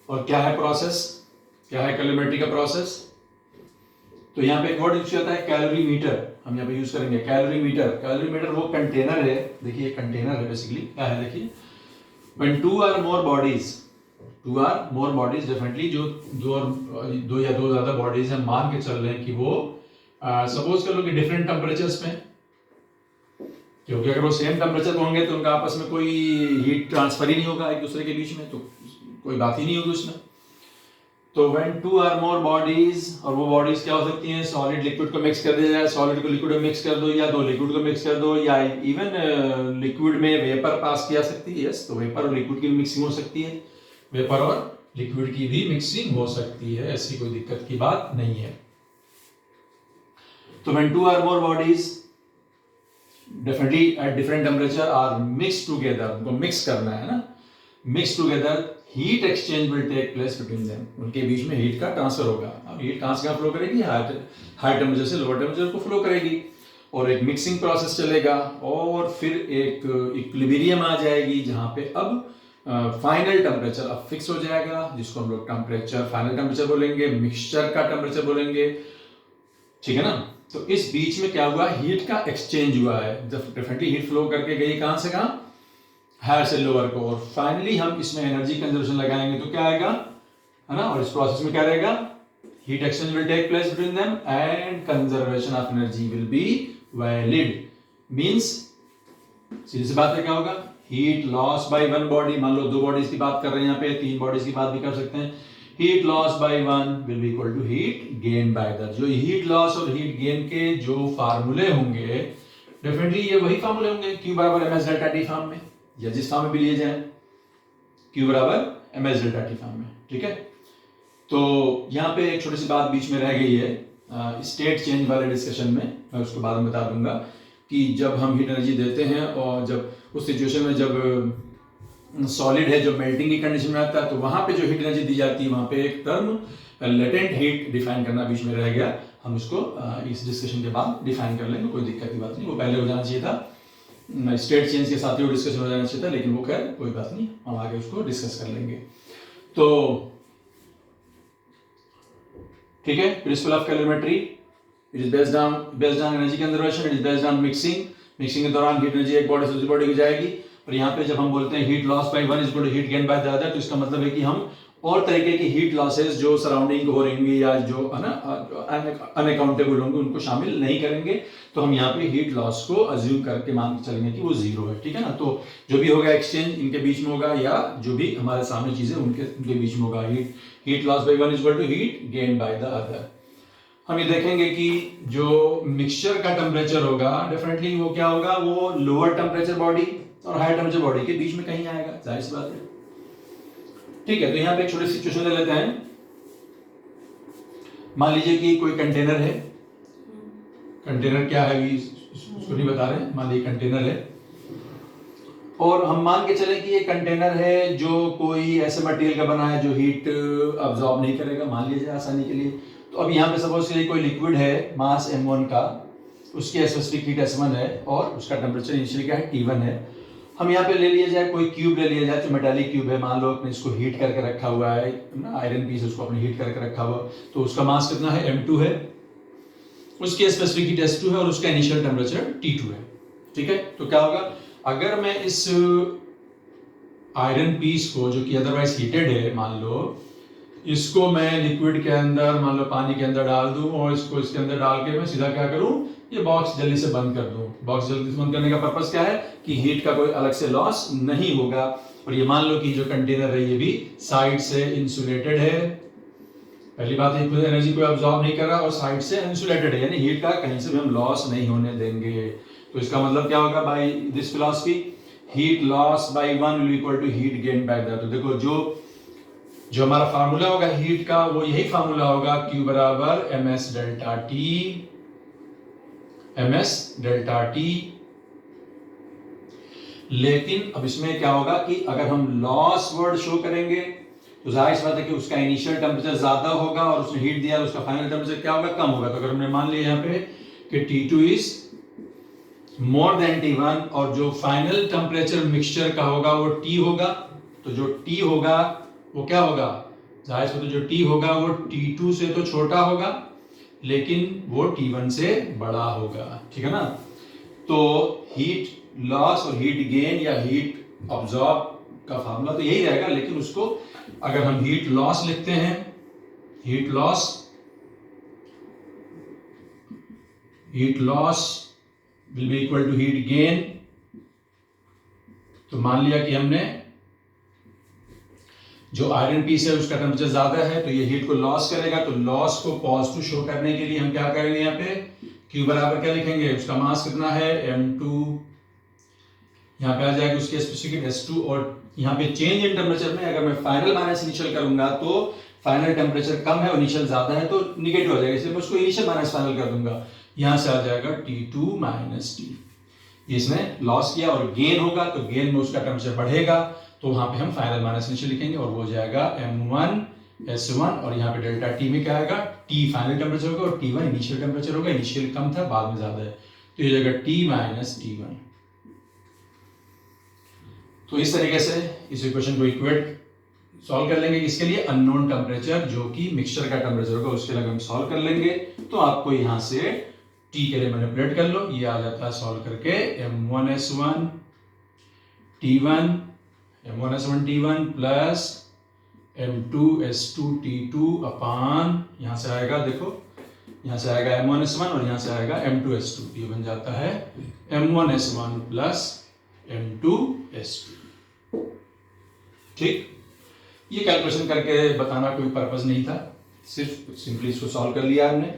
Speaker 1: और क्या है प्रोसेस, क्या है कैलोरीमेट्री का प्रोसेस? तो यहाँ पे एक वर्ड यूज होता है कैलोरीमीटर, हम यहाँ पे यूज करेंगे कैलोरीमीटर। कैलोरीमीटर वो कंटेनर है, देखिए कंटेनर है बेसिकली, क्या है देखिए, when two or more bodies definitely जो दो या दो ज्यादा बॉडीज हैं, मान के चल रहे हैं कि वो सपोज कर लो कि डिफरेंट टेम्परेचर्स में, क्योंकि अगर वो सेम टेम्परेचर होंगे तो उनका आपस में कोई हीट ट्रांसफर ही नहीं होगा एक दूसरे के बीच में, तो कोई बात ही नहीं होगी उसमें। तो when two or more bodies, और वो बॉडीज क्या हो सकती हैं, सॉलिड लिक्विड को मिक्स कर दिया जाए, सॉलिड को लिक्विड में मिक्स कर दो, या दो लिक्विड को मिक्स कर दो, या इवन लिक्विड में वेपर पास किया सकती है। यस, तो वेपर और लिक्विड की मिक्सिंग हो सकती है, वेपर और लिक्विड की भी मिक्सिंग हो सकती है, ऐसी कोई दिक्कत की बात नहीं है। तो when two or more bodies definitely at different temperature are mixed together, उनको मिक्स करना है ना, mix together, heat exchange will take place between them, उनके बीच में हीट का ट्रांसफर होगा। अब हीट कहाँ से कहाँ फ्लो करेगी, हाई टेम्परेचर से लोअर टेम्परेचर को फ्लो करेगी, और एक मिक्सिंग प्रोसेस चलेगा, और फिर एक इक्विलिब्रियम आ जाएगी जहाँ पे अब फाइनल टेम्परेचर अब फिक्स हो जाएगा, जिसको हम लोग टेम्परेचर, फाइनल टेम्परेचर बोलेंगे, मिक्सचर का टेम्परेचर बोलेंगे, ठीक है ना। तो इस बीच में क्या हुआ, हीट का एक्सचेंज हुआ है, डेफिनेटली हीट फ्लो करके गई कहाँ से कहाँ, हायर से लोअर को, और फाइनली हम इसमें एनर्जी कंजर्वेशन लगाएंगे तो क्या आएगा, है ना। और इस प्रोसेस में क्या रहेगा, heat exchange will take place between them and conservation of energy will be valid. Means सीधी सी बात है, क्या होगा, heat loss by one body, मान लो दो बॉडीज की बात कर रहे हैं यहाँ पे, तीन बॉडीज की बात भी कर सकते हैं, heat loss by one will be equal to heat gain by the. जो हीट लॉस और हीट गेन के जो फार्मूले होंगे, डेफिनेटली ये वही फार्मूले होंगे, Q बराबर mS डेल्टा T फॉर्म में, या जिस फॉर्म में भी लिए जाए, Q बराबर mS डेल्टा T फॉर्म में, ठीक है। तो यहाँ पे एक छोटी सी बात बीच में रह गई है स्टेट चेंज वाले डिस्कशन में, मैं उसको बाद में बता दूंगा कि जब हम हीट एनर्जी देते हैं और जब उस सिचुएशन में जब सॉलिड है, जो मेल्टिंग की कंडीशन में आता है, तो वहां पे जो हीट एनर्जी दी जाती है, वहां पे एक टर्म लेटेंट हीट डिफाइन करना बीच में रह गया, हम उसको इस डिस्कशन के बाद डिफाइन कर लेंगे, कोई दिक्कत की बात नहीं, वो पहले हो जाना चाहिए था, स्टेट चेंज के साथ ही वो डिस्कशन हो जाना चाहिए था, लेकिन वो खैर कोई बात नहीं, हम आगे उसको डिस्कस कर लेंगे। तो ठीक है, principle of calorimetry, it is based on energy conservation, it is based on mixing के दौरान हीट एनर्जी एक बॉडी से दूसरी बॉडी की जाएगी, और यहाँ पे जब हम बोलते हैं heat loss by one is equal to heat gain by the other, तो इसका मतलब है कि हम और तरीके की हीट लॉसेस जो सराउंडिंग हो रहेंगी या जो है ना अनअकाउंटेबल होंगे, उनको शामिल नहीं करेंगे। तो हम यहाँ पे हीट लॉस को अज्यूम करके मान के चलेंगे कि वो जीरो है, ठीक है ना। तो जो भी होगा एक्सचेंज इनके बीच में होगा, या जो भी हमारे सामने चीजें उनके बीच में होगा, heat loss by one is equal to heat gain by the other. हम ये देखेंगे कि जो मिक्सचर का टेम्परेचर होगा, डेफिनेटली वो क्या होगा, वो लोअर टेम्परेचर बॉडी और हाई टेम्परेचर बॉडी के बीच में कहीं आएगा, जाहिर सी बात है, ठीक है। तो यहाँ पे एक छोटी सी सिचुएशन ले लेते हैं, मान लीजिए कि कोई कंटेनर है, कंटेनर क्या है उसको नहीं बता रहे, मान लीजिए कंटेनर है, और हम मान के चले कि ये कंटेनर है जो कोई ऐसे मटेरियल का बना है जो हीट अब्सॉर्ब नहीं करेगा, मान लीजिए आसानी के लिए, तो अब यहाँ पे सपोज करिए कोई लिक्विड है मास m1 का, उसकी स्पेसिफिक हीट S1 है और उसका टेम्परेचर इनिशियली क्या है T1 है। हम यहाँ पे ले लिया जाए कोई क्यूब ले लिया जाए, जो मेटालिक क्यूब है, मान लो अपने इसको हीट करके रखा हुआ है ना, आयरन पीस उसको अपने हीट करके रखा हुआ, तो उसका मास कितना है m2 है, उसकी स्पेसिफिक हीट S2 है और उसका इनिशियल टेम्परेचर T2 है। ठीक है, तो क्या होगा अगर मैं इस आयरन पीस को जो कि अदरवाइज हीटेड है, मान लो इसको मैं लिक्विड के अंदर, मान लो पानी के अंदर डाल दूं और इसको इसके अंदर डाल के मैं सीधा क्या करूं, ये बॉक्स जल्दी से बंद कर दूं। बॉक्स जल्दी से बंद करने का पर्पस क्या है कि हीट का कोई अलग से लॉस नहीं होगा। और ये मान लो कि जो कंटेनर है ये भी साइड से इंसुलेटेड है। पहली बात है खुद एनर्जी को अब्सॉर्ब नहीं कर रहा और साइड से इंसुलेटेड है, यानी हीट का कहीं से भी हम लॉस नहीं होने देंगे। तो इसका मतलब क्या होगा by this philosophy, heat loss by 1 will equal to heat gain by that. तो देखो जो हमारा फार्मूला होगा हीट का वो यही फार्मूला होगा, Q बराबर ms डेल्टा T। लेकिन अब इसमें क्या होगा कि अगर हम लॉस वर्ड शो करेंगे तो जाहिर सी बात है कि उसका इनिशियल टेम्परेचर ज्यादा होगा और उसने हीट दिया, उसका फाइनल टेम्परेचर क्या होगा, कम होगा। तो अगर हमने मान लिया यहाँ पे कि T2 is more than T1 और जो फाइनल टेम्परेचर मिक्सचर का होगा वो T होगा, तो जो T होगा वो क्या होगा, जाहिर सी बात है जो T होगा वो T2 से तो छोटा होगा लेकिन वो T1 से बड़ा होगा। ठीक है ना, तो हीट लॉस और हीट गेन या हीट ऑब्जॉर्ब का फार्मूला तो यही रहेगा, लेकिन उसको अगर हम हीट लॉस लिखते हैं, heat loss will be equal to heat gain. तो मान लिया कि हमने जो आयरन पीस है उसका टेम्परेचर ज्यादा है तो ये हीट को लॉस करेगा, तो लॉस को पॉजिटिव शो करने के लिए हम क्या करेंगे, यहाँ पे Q बराबर क्या लिखेंगे, उसका मास कितना है m2, यहाँ पे आ जाएगा उसकी स्पेसिफिक S2 और यहाँ पे चेंज इन टेम्परेचर में अगर मैं फाइनल माइनस इनिशियल करूंगा तो फाइनल टेम्परेचर कम है और इनिशियल ज्यादा है तो निगेटिव हो जाएगा, इसलिए मैं उसको इनिशियल माइनस फाइनल कर दूंगा। यहाँ से आ जाएगा T2 माइनस T, इसने लॉस किया और गेन होगा तो गेन में उसका टेम्परेचर बढ़ेगा तो वहां पे हम फाइनल माइनस इनिशियल लिखेंगे और वो हो जाएगा m1 S1 और यहाँ पे डेल्टा T में क्या आएगा, T फाइनल टेम्परेचर होगा और T1 इनिशियल टेम्परेचर होगा, इनिशियल कम था बाद में ज्यादा है तो ये जाएगा T माइनस T1। तो इस तरीके से इस इक्वेशन को इक्वेट सॉल्व कर लेंगे, इसके लिए अननोन टेम्परेचर जो कि मिक्सचर का टेम्परेचर होगा उसके लिए हम सॉल्व कर लेंगे। तो आपको यहाँ से T के लिए मैनिपुलेट कर लो, ये आ जाता है सॉल्व करके m1 S1 T1 plus m2 S2 T2 अपान यहाँ से आएगा, देखो यहाँ से आएगा m1 S1 और यहाँ से आएगा m2 S2, ये बन जाता है m1 S1 plus m2 S2। ठीक, ये कैलकुलेशन करके बताना कोई पर्पस नहीं था, सिर्फ सिंपली इसको सॉल्व कर लिया हमने।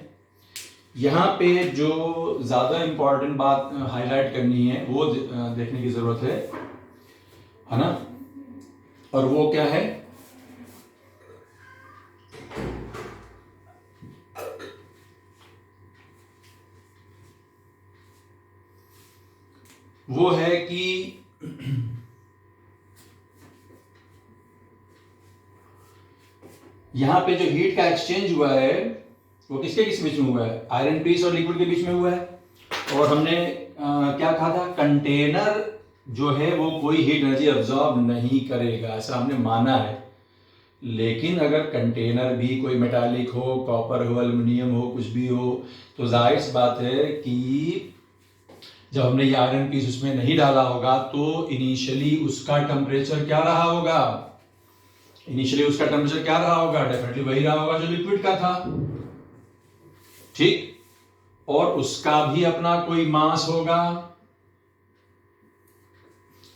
Speaker 1: यहाँ पे जो ज्यादा इंपॉर्टेंट बात हाईलाइट करनी है वो देखने की जरूरत है ना, और वो क्या है, वो है कि यहां पे जो हीट का एक्सचेंज हुआ है वो किसके किस बीच में हुआ है, आयरन पीस और लिक्विड के बीच में हुआ है। और हमने क्या कहा था, कंटेनर जो है वो कोई हीट एनर्जी अब्सॉर्ब नहीं करेगा, ऐसा हमने माना है। लेकिन अगर कंटेनर भी कोई मेटालिक हो, कॉपर हो, एल्युमिनियम हो, कुछ भी हो, तो जाहिर सी बात है कि जब हमने ये आयरन पीस उसमें नहीं डाला होगा तो इनिशियली उसका टेम्परेचर क्या रहा होगा, डेफिनेटली वही रहा होगा जो लिक्विड का था। ठीक, और उसका भी अपना कोई मास होगा,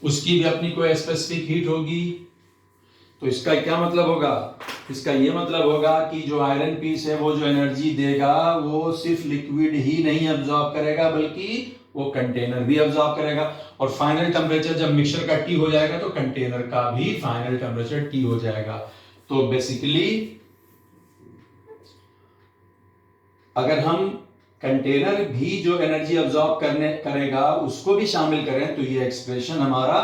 Speaker 1: उसकी भी अपनी कोई स्पेसिफिक हीट होगी। तो इसका क्या मतलब होगा, इसका ये मतलब होगा कि जो आयरन पीस है वो जो एनर्जी देगा वो सिर्फ लिक्विड ही नहीं अब्सॉर्ब करेगा बल्कि वो कंटेनर भी अब्सॉर्ब करेगा। और फाइनल टेम्परेचर जब मिक्सचर का T हो जाएगा तो कंटेनर का भी फाइनल टेम्परेचर T हो जाएगा। तो बेसिकली अगर हम कंटेनर भी जो एनर्जी अब्सॉर्ब करेगा उसको भी शामिल करें तो ये एक्सप्रेशन हमारा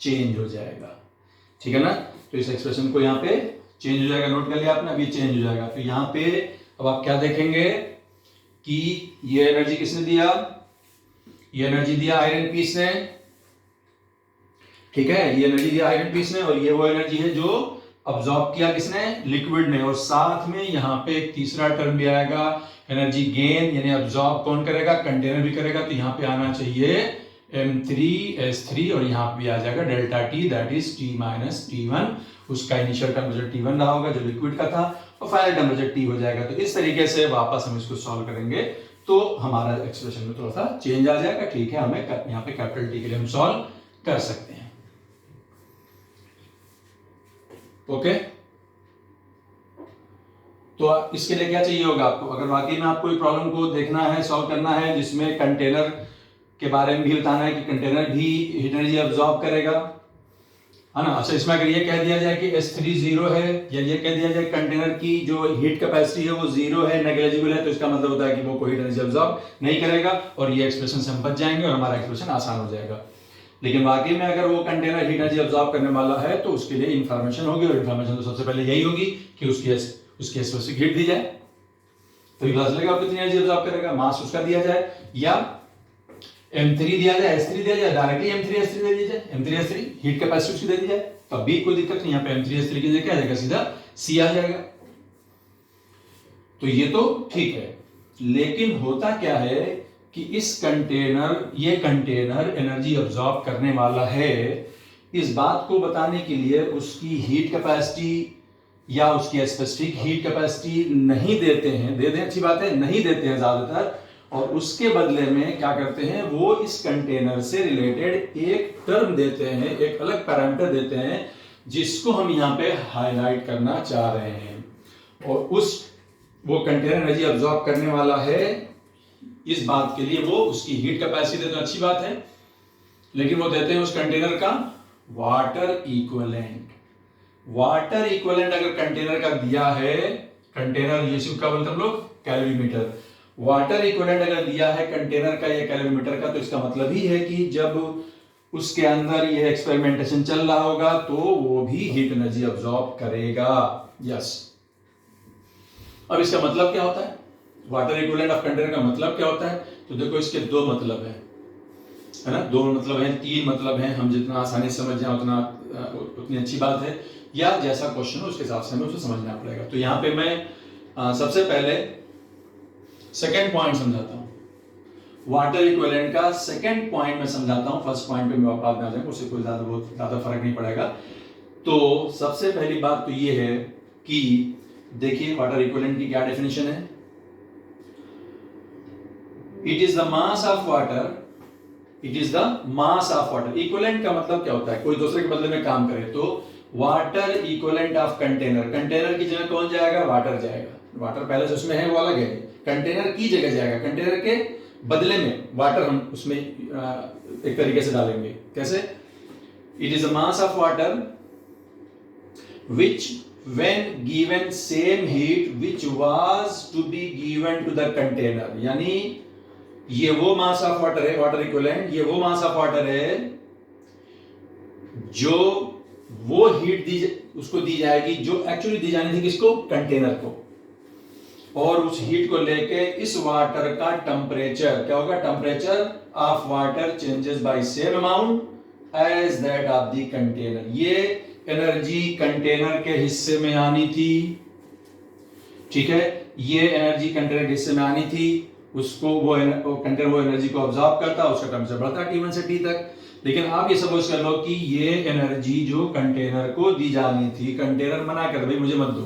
Speaker 1: चेंज हो जाएगा। ठीक है ना, तो इस एक्सप्रेशन को यहाँ पे चेंज हो जाएगा, नोट कर लिया आपने, अभी चेंज हो जाएगा। तो यहाँ पे अब आप क्या देखेंगे कि ये एनर्जी किसने दिया, ये एनर्जी दिया आयरन पीस ने, ठीक है, ये एनर्जी दिया आयरन पीस ने, और ये वो एनर्जी है जो अब्सॉर्ब किया किसने, लिक्विड ने। और साथ में यहाँ पे एक तीसरा टर्म भी आएगा, एनर्जी गेन, यानी अब्सॉर्ब कौन करेगा, कंटेनर भी करेगा। तो यहाँ पे आना चाहिए M3S3 और यहाँ पे आ जाएगा delta T, that is T minus T1। उसका इनिशियल टेम्परेचर T1 रहा होगा जो लिक्विड का था, और फाइनल टेम्परेचर T हो जाएगा। तो इस तरीके से वापस हम इसको सॉल्व करेंगे तो हमारा एक्सप्रेशन में थोड़ा सा चेंज आ जाएगा, ठीक है। हमें यहाँ पे कैपिटल T के लिए हम सॉल्व कर सकते हैं। ओके, तो इसके लिए क्या चाहिए होगा आपको, अगर वाकई में आपको प्रॉब्लम को देखना है, सॉल्व करना है, जिसमें कंटेनर के बारे में भी बताना है कि कंटेनर भी हीट एनर्जी अब्सॉर्ब करेगा, है ना। अच्छा, इसमें अगर ये कह दिया जाए कि S3 0 है, या ये कह दिया जाए कंटेनर की जो हीट कैपेसिटी है वो 0 है, नेग्लिजिबल है, तो इसका मतलब होता है कि वो कोई हीट एनर्जी अब्सॉर्ब नहीं करेगा, और ये एक्सप्रेशन से हम बच जाएंगे और हमारा एक्सप्रेशन आसान हो जाएगा। लेकिन वाकई में अगर वो कंटेनर हीट एनर्जी अब्सॉर्ब करने वाला है तो उसके लिए इंफॉर्मेशन होगी, और इंफॉर्मेशन तो सबसे पहले यही होगी कि उसकी स्पेसिफिक हीट दी जाए, तो पता चलेगा कितनी एनर्जी अब्सॉर्ब करेगा, मास उसका दिया जाए, या M3 दिया जाए, S3 दिया जाए, डायरेक्टली M3 S3 दे दिया जाए, M3 S3 हीट कैपेसिटी उसकी दे दी जाए, तो अभी कोई दिक्कत नहीं। यहाँ पे M3 S3 की जगह क्या आ जाएगा, सीधा C आ जाएगा। तो ये तो ठीक है, लेकिन होता क्या है कि ये कंटेनर एनर्जी अब्सॉर्ब करने वाला है, इस बात को बताने के लिए उसकी हीट कैपेसिटी या उसकी स्पेसिफिक हीट कैपेसिटी नहीं देते हैं, दे दें अच्छी बात है, नहीं देते हैं ज्यादातर, और उसके बदले में क्या करते हैं, वो इस कंटेनर से रिलेटेड एक टर्म देते हैं, एक अलग पैरामीटर देते हैं, जिसको हम यहाँ पे हाईलाइट करना चाह रहे हैं। और वो कंटेनर एनर्जी अब्सॉर्ब करने वाला है, इस बात के लिए वो उसकी हीट कैपेसिटी देते हैं, अच्छी बात है, लेकिन वो देते हैं उस कंटेनर का वाटर इक्विवेलेंट। वाटर इक्विवेलेंट अगर कंटेनर का दिया है, कंटेनर ये क्या बोलते हैं हम लोग, कैलोरीमीटर। वाटर इक्विवेलेंट अगर दिया है कंटेनर का या कैलोरीमीटर का, तो इसका मतलब ही है कि जब उसके अंदर ये एक्सपेरिमेंटेशन चल रहा होगा तो वो भी हीट एनर्जी अब्सॉर्ब करेगा। यस, अब इसका मतलब क्या होता है, वाटर इक्विवेलेंट ऑफ कंटेनर का मतलब क्या होता है, तो देखो इसके दो मतलब है ना, दो मतलब है, तीन मतलब है, हम जितना आसानी से समझ जाए उतनी अच्छी बात है, या जैसा क्वेश्चन हो उसके हिसाब से हमें उसे समझना पड़ेगा। तो यहाँ पे मैं सबसे पहले सेकेंड पॉइंट समझाता हूँ, वाटर इक्विवेलेंट का सेकेंड पॉइंट में समझाता हूँ, फर्स्ट पॉइंट पे मैं बाद में आ जाऊंगा, उससे कोई बहुत ज्यादा फर्क नहीं पड़ेगा। तो सबसे पहली बात तो ये है कि देखिए वाटर इक्विवेलेंट की क्या डेफिनेशन है, it is the mass of water, it is the mass of water. Equivalent का मतलब क्या होता है, कोई दूसरे के बदले में काम करे, तो water equivalent of container, container की जगह कौन जाएगा, वाटर जाएगा, वाटर पहले से उसमें है वो अलग है, कंटेनर की जगह जाएगा, कंटेनर के बदले में वाटर हम उसमें एक तरीके से डालेंगे, कैसे, it is a mass of water which when given same heat which was to be given to the container, यानी ये वो मास ऑफ वाटर है, वाटर इक्विवेलेंट, ये वो मास ऑफ वाटर है जो वो हीट उसको दी जाएगी जो एक्चुअली दी जानी थी किसको, कंटेनर को, और उस हीट को लेके इस वाटर का टेम्परेचर क्या होगा, temperature of water changes by same amount as that of the container. ये एनर्जी कंटेनर के हिस्से में आनी थी, ठीक है, ये एनर्जी कंटेनर के हिस्से में आनी थी, उसको वो कंटेनर वो एनर्जी को ऑब्जॉर्व करता, उसका टेम्परेचर बढ़ता T1 से T तक। लेकिन आप ये सपोज कर लो कि ये एनर्जी जो कंटेनर को दी जानी थी, कंटेनर मना कर भाई मुझे मत दो,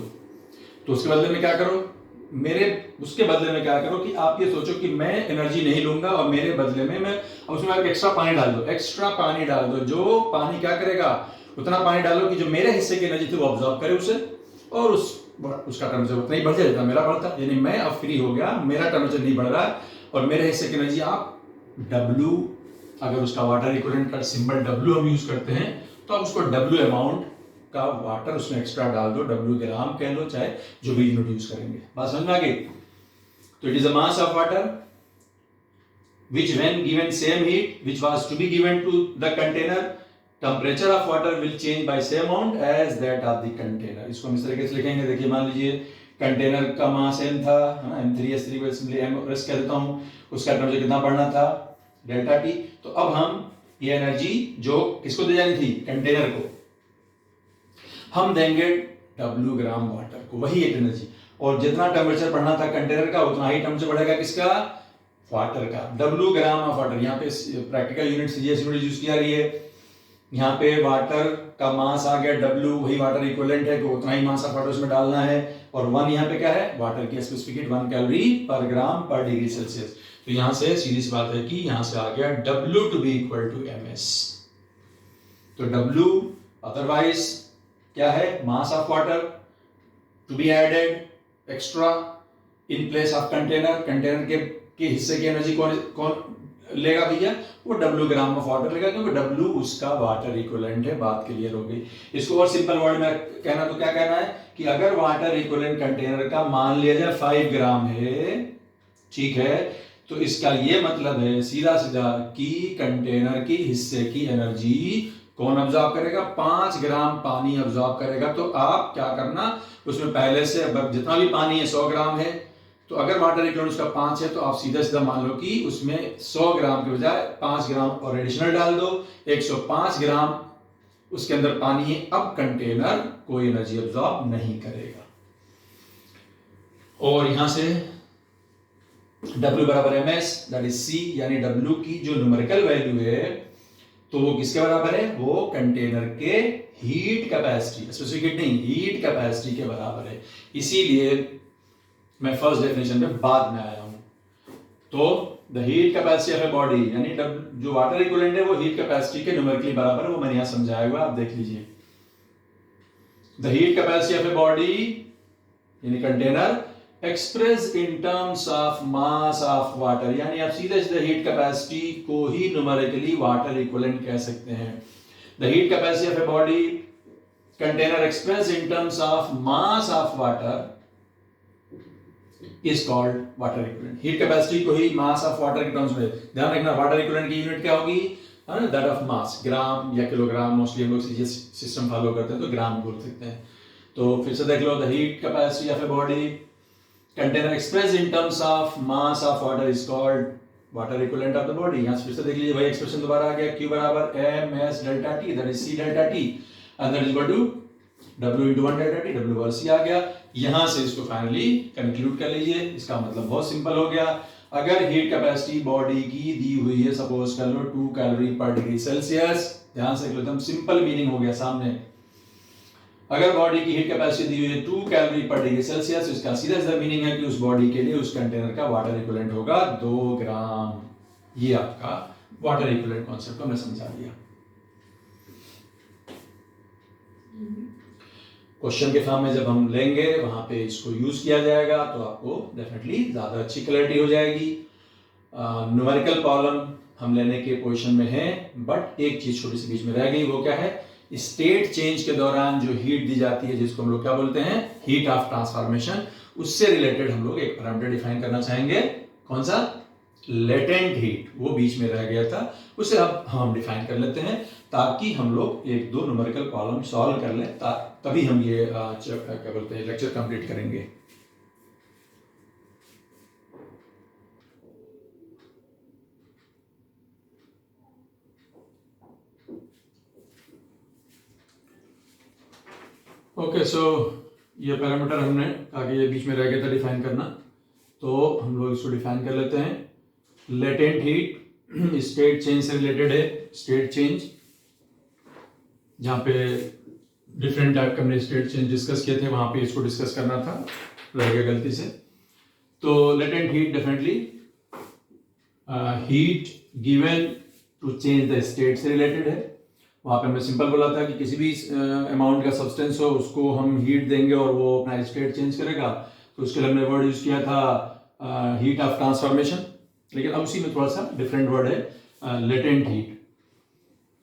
Speaker 1: तो उसके बदले में क्या करो, उसके बदले में क्या करो कि आप ये सोचो कि मैं एनर्जी नहीं लूंगा और मेरे बदले में मैं उसमें आप एक्स्ट्रा पानी डाल दो, एक्स्ट्रा पानी डाल दो, जो पानी क्या करेगा, उतना पानी डालो कि जो मेरे हिस्से की एनर्जी थी वो ऑब्जॉर्व करे उसे, और उसका टेम्परेचर उतना ही बढ़ जाए जितना मेरा बढ़ता, यानी मैं अब फ्री हो गया, मेरा टेम्परेचर नहीं बढ़ रहा है, और मेरे हिस्से की एनर्जी आप W, अगर उसका वाटर इक्विवेलेंट का सिंबल W हम यूज करते हैं, तो आप उसको W अमाउंट का वाटर उसमें एक्स्ट्रा डाल दो, W ग्राम कह लो, चाहे जो भी यूनिट यूज करेंगे, बात समझ में आ गई। तो it is a mass of water which when given same heat which was to be given to the container, temperature of water will change by same amount as that of the container। इसको हम इस तरीके से लिखेंगे, देखिए मान लीजिए container का मास m था, है ना, m3s3 को सिंपली m कह देता हूं, उसका टेम्परेचर कितना बढ़ना था, डेल्टा टी। तो अब हम ये एनर्जी जो किसको दे जानी थी, कंटेनर को, हम देंगे W ग्राम वाटर को, वही एक एनर्जी। और जितना टेम्परेचर बढ़ना था कंटेनर का उतना ही टेम्परेचर बढ़ेगा किसका, वाटर का। W ग्राम ऑफ वाटर, यहाँ पे practical unit CGS unit use किया रही है। यहाँ पे वाटर का मास आ गया W, वही वाटर इक्विवेलेंट है तो उतना ही मास ऑफ वाटर उसमें डालना है। और 1 यहाँ पे क्या है, वाटर की स्पेसिफिक हीट 1 कैलोरी पर ग्राम पर डिग्री सेल्सियस। तो यहाँ से सीधी सी बात है कि यहाँ से आ गया W to be equal to ms। तो W अदरवाइज क्या है, mass of water to be added extra in place of container. Container के हिस्से की एनर्जी कौन लेगा भैया, वो W ग्राम ऑफ वाटर लेगा, क्योंकि W उसका वाटर इक्विवेलेंट है। बात क्लियर हो गई। इसको और सिंपल वर्ड में कहना तो क्या कहना है कि अगर वाटर इक्विवेलेंट कंटेनर का मान लिया जाए 5 ग्राम है, ठीक है, तो इसका ये मतलब है सीधा सीधा कि कंटेनर की हिस्से की एनर्जी कौन ऑब्जॉर्व करेगा, 5 ग्राम पानी ऑब्जॉर्व करेगा। तो आप क्या करना, उसमें पहले से जितना भी पानी है 100 ग्राम है, तो अगर वाटर इक्विवेलेंट उसका 5 है तो आप सीधा सीधा मान लो कि उसमें 100 ग्राम के बजाय 5 ग्राम और एडिशनल डाल दो, 105 ग्राम उसके अंदर पानी है। अब कंटेनर कोई एनर्जी ऑब्जॉर्ब नहीं करेगा। और यहां से W बराबर ms, दैट इज C, यानी W की जो न्यूमेरिकल वैल्यू है तो वो किसके बराबर है, वो कंटेनर के हीट कैपेसिटी, स्पेसिफिक हीट नहीं, हीट कैपेसिटी के बराबर है। इसीलिए मैं फर्स्ट डेफिनेशन पे बाद में आया हूं। तो the heat capacity of a body, यानी जो वाटर इक्विवेलेंट है वो हीट कैपेसिटी के न्यूमेरिकली बराबर है, वो मैंने यहां समझाया हुआ, आप देख लीजिए। The heat capacity of a body यानी container express in terms of mass of water, यानी आप सीधे सीधे हीट कैपेसिटी को ही न्यूमेरिकली वाटर इक्विवेलेंट कह सकते हैं। The heat capacity of a body container express in terms of mass of water is called water equivalent। Heat capacity को ही मास of water के टर्म्स में ध्यान रखना। वाटर इक्विवेलेंट की यूनिट क्या होगी, दैट ऑफ मास, ग्राम या किलोग्राम। मोस्टली हम लोग सीजीएस सिस्टम फॉलो करते हैं तो ग्राम बोल सकते हैं। तो फिर से देख लो, the heat capacity of a body container express in terms of mass of water is called water equivalent of the body. यहां फिर से देख लीजिए, वही एक्सप्रेशन दोबारा आ गया, Q बराबर ms डेल्टा T, that is C delta T, and that is equal to W into 1 delta T, W over C आ गया। यहां से इसको फाइनली कंक्लूड कर लीजिए। इसका मतलब बहुत सिंपल हो गया। अगर हीट कैपेसिटी बॉडी की दी हुई है, सपोज कर लो 2 कैलोरी पर डिग्री सेल्सियस, ध्यान से एकदम सिंपल मीनिंग हो गया सामने। अगर बॉडी की हीट कैपेसिटी दी हुई है 2 कैलोरी पर डिग्री सेल्सियस, इसका सीधा सीधा मीनिंग है कि उस बॉडी के लिए उस कंटेनर का वाटर इक्विवेलेंट होगा 2 ग्राम। ये आपका वाटर इक्विवेलेंट कॉन्सेप्ट को मैं समझा दिया। क्वेश्चन के फॉर्म में जब हम लेंगे वहां पे इसको यूज किया जाएगा तो आपको डेफिनेटली ज्यादा अच्छी क्लैरिटी हो जाएगी। न्यूमेरिकल प्रॉब्लम हम लेने के पोजीशन में है, बट एक चीज छोटी सी बीच में रह गई, वो क्या है, स्टेट चेंज के दौरान जो हीट दी जाती है, जिसको हम लोग क्या बोलते हैं, हीट ऑफ ट्रांसफॉर्मेशन, उससे रिलेटेड हम लोग एक पैरामीटर डिफाइन करना चाहेंगे। कौन सा, लेटेंट हीट, वो बीच में रह गया था, उसे अब हम डिफाइन कर लेते हैं ताकि हम लोग एक दो न्यूमेरिकल प्रॉब्लम सॉल्व कर लें, तभी हम ये क्या बोलते हैं लेक्चर कंप्लीट करेंगे। ओके, सो ये पैरामीटर हमने आगे ये बीच में रह गया था डिफाइन करना, तो हम लोग इसको डिफाइन कर लेते हैं। लेटेंट हीट स्टेट चेंज से रिलेटेड है। स्टेट चेंज जहाँ पे डिफरेंट टाइप का हमने स्टेट चेंज डिस्कस किए थे, वहां पे इसको डिस्कस करना था, रह गया गलती से। तो latent heat definitely heat given to change the state से रिलेटेड है। वहां पे हमने सिंपल बोला था कि किसी भी अमाउंट का सब्सटेंस हो उसको हम हीट देंगे और वो अपना स्टेट चेंज करेगा, तो उसके लिए हमने वर्ड यूज किया था हीट ऑफ ट्रांसफॉर्मेशन, लेकिन अब उसी में थोड़ा सा डिफरेंट वर्ड है लेटेंट हीट।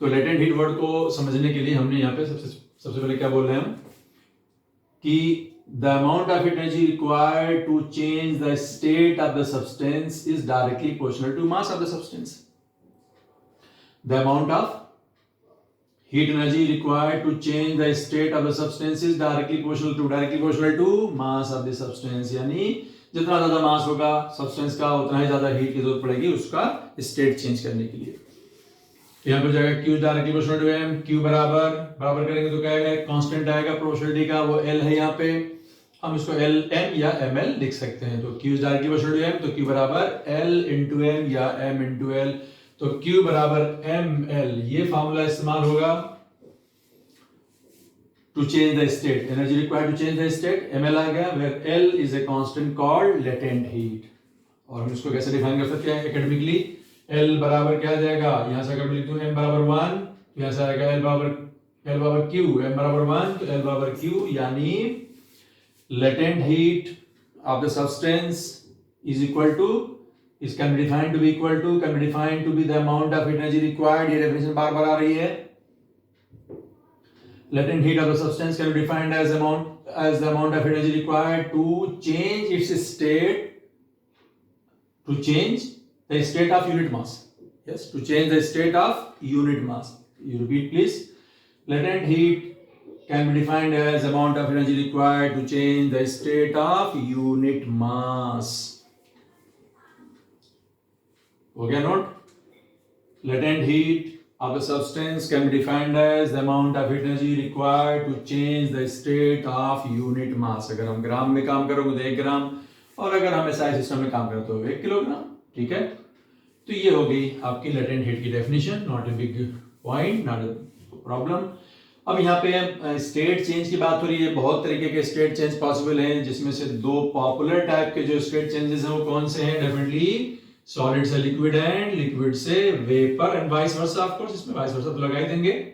Speaker 1: तो लेटेंट हीट वर्ड को समझने के लिए हमने यहाँ पे सबसे पहले क्या बोल रहे हैं हम कि the amount of energy required to change the state of the substance is directly proportional to mass of the substance. The amount of heat energy required to change the state of the substance is directly proportional to mass of the substance, यानी जितना ज्यादा मास होगा substance का उतना ही ज्यादा heat की जरूरत पड़ेगी उसका स्टेट चेंज करने के लिए। यहाँ पर जाएगा Q directly proportional to M, Q बराबर करेंगे तो क्या आएगा, कांस्टेंट आएगा प्रोपोर्शनलिटी का, वो L है, यहाँ पे हम इसको L M या ML लिख सकते हैं। तो Q directly proportional to M, तो Q बराबर L इंटू M या M इंटू L, तो Q बराबर ML, ये फॉर्मूला इस्तेमाल होगा to change the state, energy required to change the state, ml आ गया, where L is a constant called latent heat। और हम इसको कैसे डिफाइन कर सकते हैं एकेडमिकली, L बराबर क्या आ जाएगा, यहाँ से अगर मैं लिख दूं M बराबर 1, तो यहाँ से आएगा L बराबर Q, M बराबर 1 तो L बराबर Q, यानी latent heat of the substance is equal to, is can be defined to be the amount of energy required, ये डेफिनेशन बार बार आ रही है। Latent heat of the substance can be defined as the amount of energy required to change its state, to change the state of unit mass. Yes, to change the state of unit mass. You repeat please. Latent heat can be defined as amount of energy required to change the state of unit mass. हो गया note? Latent heat of the substance can be defined as the amount of energy required to change the state of unit mass। अगर हम ग्राम में काम करोगे तो 1 ग्राम, और अगर हम SI सिस्टम में काम करें तो 1 किलोग्राम। ठीक है, तो ये हो गई आपकी लेटेंट हीट की definition, not a big point, not a problem. अब यहाँ पे स्टेट चेंज की बात हो रही है, बहुत तरीके के स्टेट चेंज पॉसिबल हैं, जिसमें से 2 पॉपुलर टाइप के जो स्टेट चेंजेस हैं वो कौन से हैं, डेफिनेटली सॉलिड से लिक्विड एंड लिक्विड से vapour and vice versa. Of course इसमें वाइस वर्सा तो लगा ही देंगे,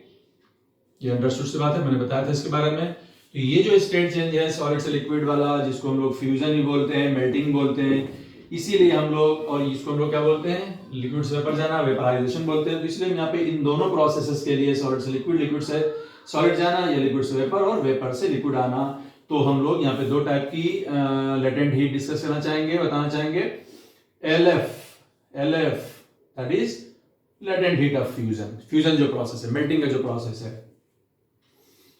Speaker 1: ये अंडरस्टूड सी बात है, मैंने बताया था इसके बारे में। तो ये जो स्टेट चेंज है सॉलिड से लिक्विड वाला, जिसको हम लोग फ्यूजन भी बोलते हैं, मेल्टिंग बोलते हैं, इसीलिए हम लोग, और इसको हम लोग क्या बोलते हैं, लिक्विड से वेपर जाना, वेपराइजेशन बोलते हैं। तो इसलिए यहाँ पे इन दोनों प्रोसेसेस के लिए सॉलिड से लिक्विड, लिक्विड से सॉलिड जाना, या लिक्विड से वेपर और वेपर से लिक्विड आना, तो हम लोग यहाँ पे 2 टाइप की लेटेंट हीट डिस्कस करना चाहेंगे, बताना चाहेंगे। LF that is latent heat of fusion जो प्रोसेस है, मेल्टिंग का जो प्रोसेस है,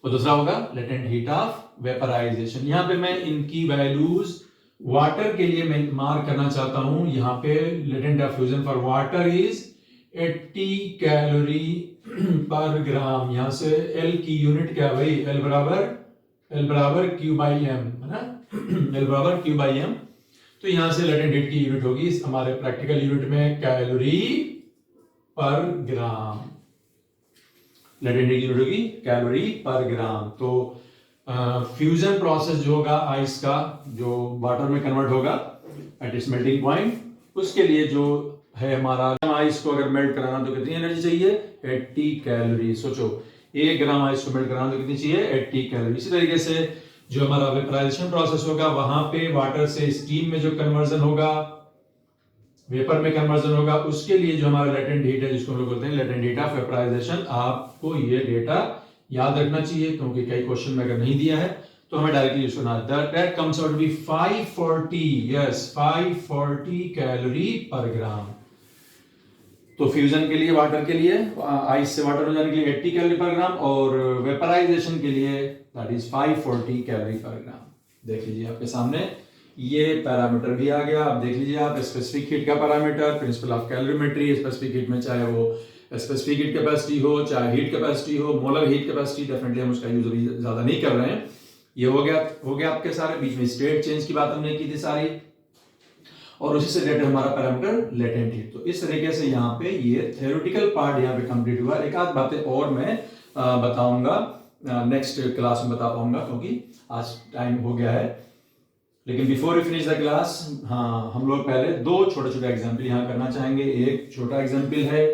Speaker 1: और दूसरा होगा latent heat of vaporization। यहाँ पे मैं इनकी वैल्यूज वाटर के लिए मैं मार्क करना चाहता हूं। यहाँ पे latent of fusion for water is 80 calorie per ग्राम। यहाँ से L की यूनिट क्या भाई, L बराबर Q by M है ना, L बराबर Q by M। तो यहां से लेटेंट हीट की यूनिट होगी हमारे प्रैक्टिकल यूनिट में कैलोरी पर ग्राम, लेटेंट हीट की यूनिट होगी कैलोरी पर ग्राम। तो फ्यूजन प्रोसेस जो होगा आइस का, जो वाटर में कन्वर्ट होगा एट इट्स मेल्टिंग पॉइंट, उसके लिए जो है हमारा आइस को अगर मेल्ट कराना तो कितनी एनर्जी चाहिए, 80 कैलोरी। सोचो 1 ग्राम आइस को मेल्ट कराना तो कितनी चाहिए, 80 कैलोरी। इसी तरीके से जो हमारा वेपराइजेशन प्रोसेस होगा, वहां पे वाटर से स्टीम में जो कन्वर्जन होगा, वेपर में कन्वर्जन होगा, उसके लिए जो हमारा लेटेंट हीट है, जिसको हम लोग बोलते हैं लेटेंट हीट ऑफ वेपराइजेशन। आपको ये डेटा याद रखना चाहिए, क्योंकि कई क्वेश्चन में अगर नहीं दिया है तो हमें डायरेक्टली यूज करना है। That comes out to be 540 calorie per gram. तो फ्यूजन के लिए, वाटर के लिए, आइस से वाटर हो जाने के लिए 80 कैलोरी पर ग्राम, और वेपराइजेशन के लिए दैट इज 540 कैलोरी पर ग्राम। देख लीजिए आपके सामने ये पैरामीटर भी आ गया। अब देख लीजिए आप स्पेसिफिक हीट का parameter, principle of calorimetry. Specific heat में चाहे वो स्पेसिफिक हीट कैपेसिटी हो, चाहे हीट कैपेसिटी हो, मोलर हीट कैपेसिटी, डेफिनेटली हम उसका यूज अभी ज्यादा नहीं कर रहे हैं। ये हो गया आपके सारे। बीच में स्टेट चेंज की बात हमने की थी सारी, और उसी से रिलेटेड हमारा पैरामीटर लेटेंट हीट। तो इस तरीके से यहाँ पे ये थ्योरेटिकल पार्ट यहाँ पे कंप्लीट हुआ। एक आध बातें और मैं बताऊंगा, नेक्स्ट क्लास में बता पाऊंगा, क्योंकि आज टाइम हो गया है। लेकिन before you finish the class, हाँ, हम लोग पहले 2 छोटे एग्जाम्पल यहाँ करना चाहेंगे। एक छोटा एग्जाम्पल है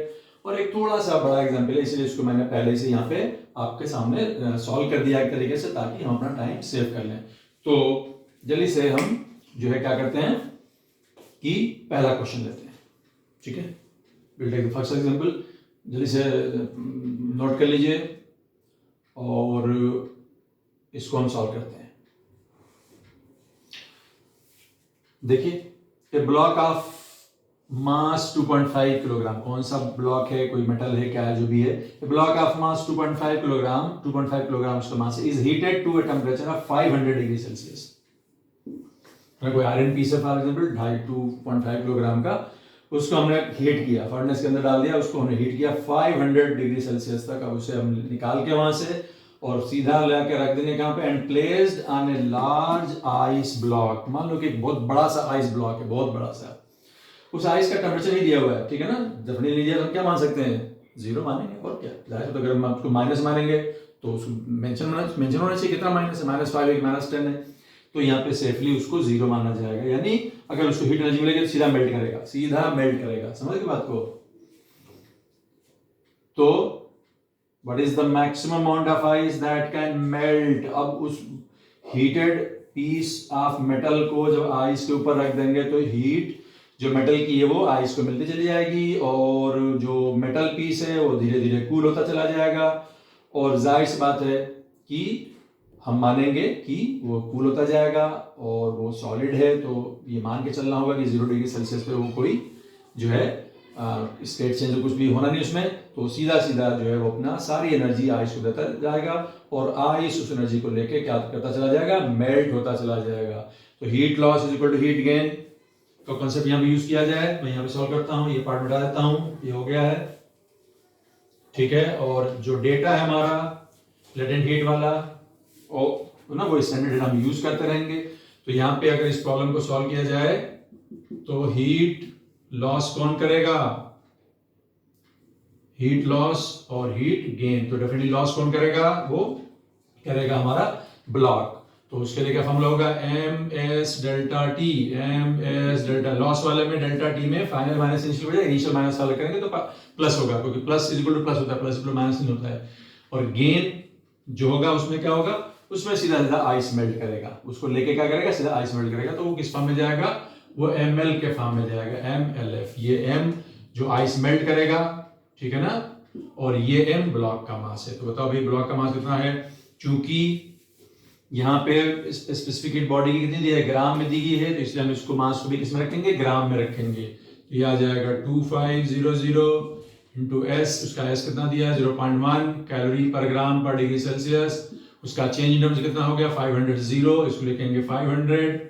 Speaker 1: और एक थोड़ा सा बड़ा एग्जाम्पल है, इसलिए इसको मैंने पहले से यहाँ पे आपके सामने सॉल्व कर दिया एक तरीके से, ताकि हम अपना टाइम सेव कर लें। तो जल्दी से हम जो है क्या करते हैं कि पहला क्वेश्चन लेते हैं। ठीक है, will take the first example. जल्दी से नोट कर लीजिए और इसको हम सॉल्व करते हैं। देखिए, ए ब्लॉक ऑफ मास 2.5 किलोग्राम, कौन सा ब्लॉक है, कोई मेटल है, क्या है, जो भी है, block of mass 2.5 kilogram, 2.5 kilogram उसका mass is heated to a temperature of 500 degree Celsius. कोई आयरन पीस है फॉर एग्जांपल 2.5 किलोग्राम का, उसको हमने हीट किया, फर्नेस के अंदर डाल दिया, उसको हमने हीट किया 500 डिग्री सेल्सियस तक। अब उसे हम निकाल के वहां से और सीधा लाके रख देंगे कहां पे, and placed on a large ice block. मान लो कि एक बहुत बड़ा सा आइस ब्लॉक है, बहुत बड़ा सा, उस आइस का टेम्परेचर नहीं दिया हुआ है, ठीक है ना, डेफिनेटली नहीं दिया, तो हम क्या मान सकते हैं, 0 मानेंगे, और क्या, जाहिर तो अगर हम आपको माइनस मानेंगे तो उसको मेंशन होना चाहिए कितना माइनस है, -5 -10 है, तो यहाँ पे सेफली उसको 0 माना जाएगा। यानी अगर उसको हीट एनर्जी मिलेगी तो सीधा मेल्ट करेगा, सीधा मेल्ट करेगा, समझ गए बात को। तो what is the maximum amount of ice that can melt. अब उस हीटेड पीस ऑफ मेटल को जब आइस के ऊपर रख देंगे तो हीट जो मेटल की है वो आइस को मिलती चली जाएगी, और जो मेटल पीस है वो धीरे धीरे कूल होता चला जाएगा, और जाहिर सी बात है कि हम मानेंगे कि वो कूल होता जाएगा और वो सॉलिड है, तो ये मान के चलना होगा कि 0 डिग्री सेल्सियस पे वो कोई जो है स्टेट चेंज कुछ भी होना नहीं उसमें, तो सीधा सीधा जो है वो अपना सारी एनर्जी आइस को देता जाएगा, और आइस उस एनर्जी को लेके क्या करता चला जाएगा, मेल्ट होता चला जाएगा। तो heat loss is equal to heat gain का कॉन्सेप्ट यहाँ पे यूज किया जाए। मैं यहाँ पे सॉल्व करता हूँ, ये पार्ट मिटा देता हूँ, ये हो गया है, ठीक है। और जो डेटा है हमारा लेटेंट हीट वाला, और ना वो स्टैंडर्ड डेटा हम यूज करते रहेंगे। तो यहाँ पे अगर इस प्रॉब्लम को सॉल्व किया जाए तो हीट लॉस कौन करेगा, हीट लॉस और हीट गेन, तो डेफिनेटली लॉस कौन करेगा, वो करेगा हमारा ब्लॉक। तो उसके लिए क्या फॉर्मूला होगा, M S delta T, M S delta, loss वाले में डेल्टा टी में फाइनल माइनस इनिशियल हो जाएगा, इनिशियल माइनस वाले करेंगे तो प्लस होगा, क्योंकि plus is equal two plus होता है, प्लस इक्वल माइनस नहीं होता है। और गेन जो होगा उसमें क्या होगा, उसमें सीधा सीधा आइस मेल्ट करेगा, उसको लेके क्या करेगा, सीधा आइस मेल्ट करेगा, तो वो किस फॉर्म में जाएगा, वो ml के फॉर्म में जाएगा, mlf। ये m जो आइस मेल्ट करेगा, ठीक है ना, और ये m ब्लॉक का मास है। तो बताओ भाई ब्लॉक का मास कितना है, चूंकि यहाँ पे स्पेसिफिक हीट बॉडी की कितनी दी है, ग्राम में दी गई है, तो इसलिए हम इसको मास को भी किस में रखेंगे, ग्राम में रखेंगे। तो ये आ जाएगा 2500 इंटू एस, उसका एस कितना दिया है 0.1 कैलोरी पर ग्राम पर डिग्री सेल्सियस, उसका चेंज इन टर्म्स कितना हो गया 500, इसको लिखेंगे 500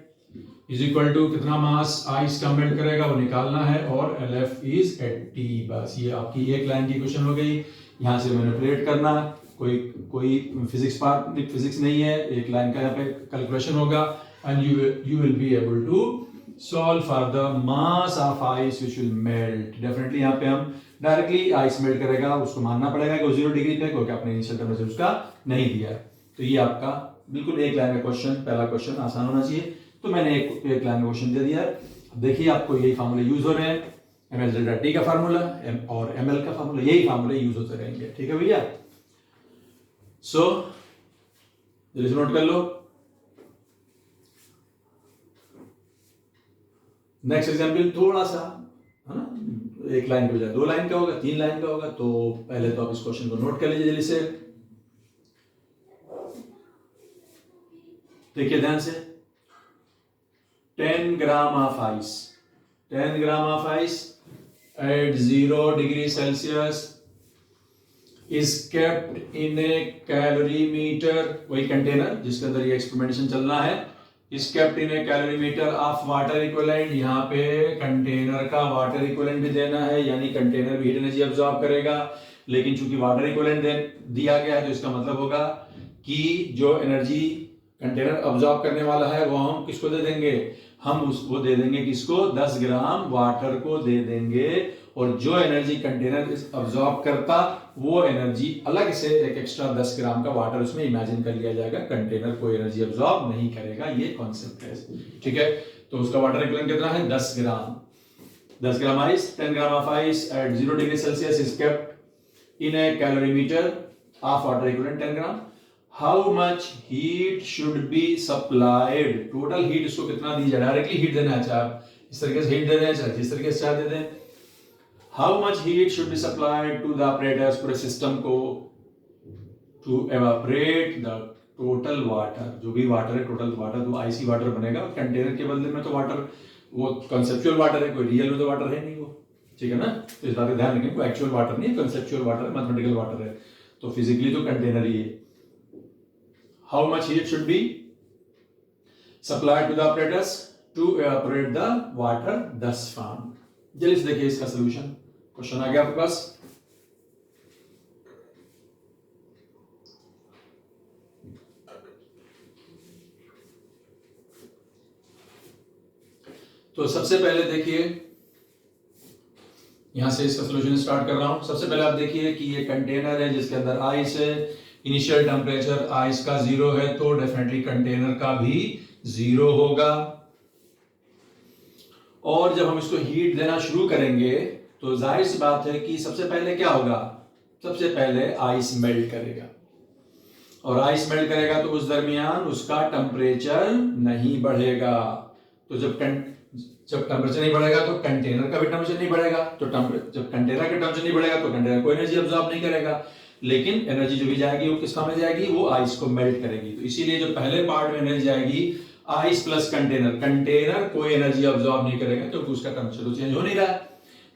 Speaker 1: इज इक्वल टू कितना मास आइस का मेल्ट करेगा वो निकालना है, और LF इज 80। बस ये आपकी एक लाइन की क्वेश्चन हो गई, यहाँ से मैनिपुलेट करना, कोई फिजिक्स पार्ट फिजिक्स नहीं है, एक लाइन का यहाँ पे कैलकुलेशन होगा, and you will be able to solve for the mass of ice which will melt. Definitely यहाँ पे हम डायरेक्टली आइस मेल्ट करेगा, उसको मानना पड़ेगा कि 0 डिग्री पे, क्योंकि आपने इनिशियल टेम्परेचर उसका नहीं दिया है। तो ये आपका बिल्कुल एक लाइन का क्वेश्चन, पहला क्वेश्चन आसान होना चाहिए, तो मैंने एक लाइन का क्वेश्चन दे दिया है। देखिए आपको यही फार्मूले यूज हो रहे हैं, ml डेल्टा टी का फार्मूला और ml का फार्मूला, यही फार्मूले यूज होते रहेंगे, ठीक है भैया। सो जल्दी से नोट कर लो। नेक्स्ट एग्जाम्पल थोड़ा सा है ना, एक लाइन के बजाय 2 लाइन का होगा, 3 लाइन का होगा, तो पहले तो आप इस क्वेश्चन को नोट कर लीजिए जल्दी से, देखिए ध्यान से। 10 gram of ice, 10 gram of ice at 0 degree Celsius is kept in a calorimeter, वही कंटेनर जिसके अंदर ये एक्सपेरिमेंटेशन चलना है, is kept in a calorimeter of water equivalent। यहाँ पे कंटेनर का वाटर इक्विवेलेंट भी देना है, यानी कंटेनर भी हीट एनर्जी अब्सॉर्ब करेगा, लेकिन चूंकि वाटर इक्विवेलेंट दिया गया है तो इसका मतलब होगा कि जो एनर्जी कंटेनर अब्सॉर्ब करने वाला है वो हम किसको दे देंगे, हम उसको दे देंगे किसको, 10 ग्राम वाटर को दे देंगे, और जो एनर्जी कंटेनर अब्सॉर्ब करता वो एनर्जी अलग से एक एक्स्ट्रा 10 ग्राम का वाटर उसमें इमेजिन कर लिया जाएगा, कंटेनर कोई एनर्जी अब्सॉर्ब नहीं करेगा, ये कॉन्सेप्ट है, ठीक है। तो उसका वाटर इक्विवेलेंट कितना है 10 ग्राम, 10 gram ice, 10 gram of ice eight 0 degree Celsius is kept in A calorimeter of water equivalent 10 gram. How much heat should be supplied, total heat इसको कितना दी जाए, डायरेक्टली हीट देना है, चाहे आप इस तरीके से हीट दे दें, चाहे जिस तरीके से चाहे दे दें। How much heat should be supplied to the operators, पूरे सिस्टम को, to evaporate the total water, जो भी वाटर है टोटल वाटर, तो आइसी वाटर बनेगा, कंटेनर के बदले में तो वाटर वो कंसेप्चुअल वाटर है, कोई रियल में तो वाटर है नहीं वो, ठीक है ना। तो इस बात का ध्यान रखें, कोई एक्चुअल वाटर नहीं है, कंसेप्चुअल वाटर है, मैथमेटिकल वाटर है, तो फिजिकली तो कंटेनर ही है। How much heat should be supplied to the apparatus to evaporate the water thus formed। जल्दी से देखिए इसका सोल्यूशन, क्वेश्चन आ गया आपके पास। तो सबसे पहले देखिए, यहां से इसका सोल्यूशन स्टार्ट कर रहा हूं। सबसे पहले आप देखिए कि ये कंटेनर है जिसके अंदर आइस है, इनिशियल टेम्परेचर आइस का 0 है, तो डेफिनेटली कंटेनर का भी 0 होगा। और जब हम इसको हीट देना शुरू करेंगे तो जाहिर सी बात है कि सबसे पहले क्या होगा, सबसे पहले आइस मेल्ट करेगा, और आइस मेल्ट करेगा तो उस दरमियान उसका टेम्परेचर नहीं बढ़ेगा। तो जब टेम्परेचर नहीं बढ़ेगा तो कंटेनर का भी टेम्परेचर नहीं बढ़ेगा, तो जब कंटेनर का टेम्परेचर नहीं बढ़ेगा तो कंटेनर कोई एनर्जी अब्सॉर्ब नहीं करेगा, लेकिन एनर्जी जो भी जाएगी वो किस काम में जाएगी, वो आइस को मेल्ट करेगी। तो इसीलिए जो पहले पार्ट में एनर्जी जाएगी आइस प्लस कंटेनर, कंटेनर कोई एनर्जी अब्सॉर्ब नहीं करेगा क्योंकि उसका टेम्परेचर तो चेंज हो नहीं रहा है,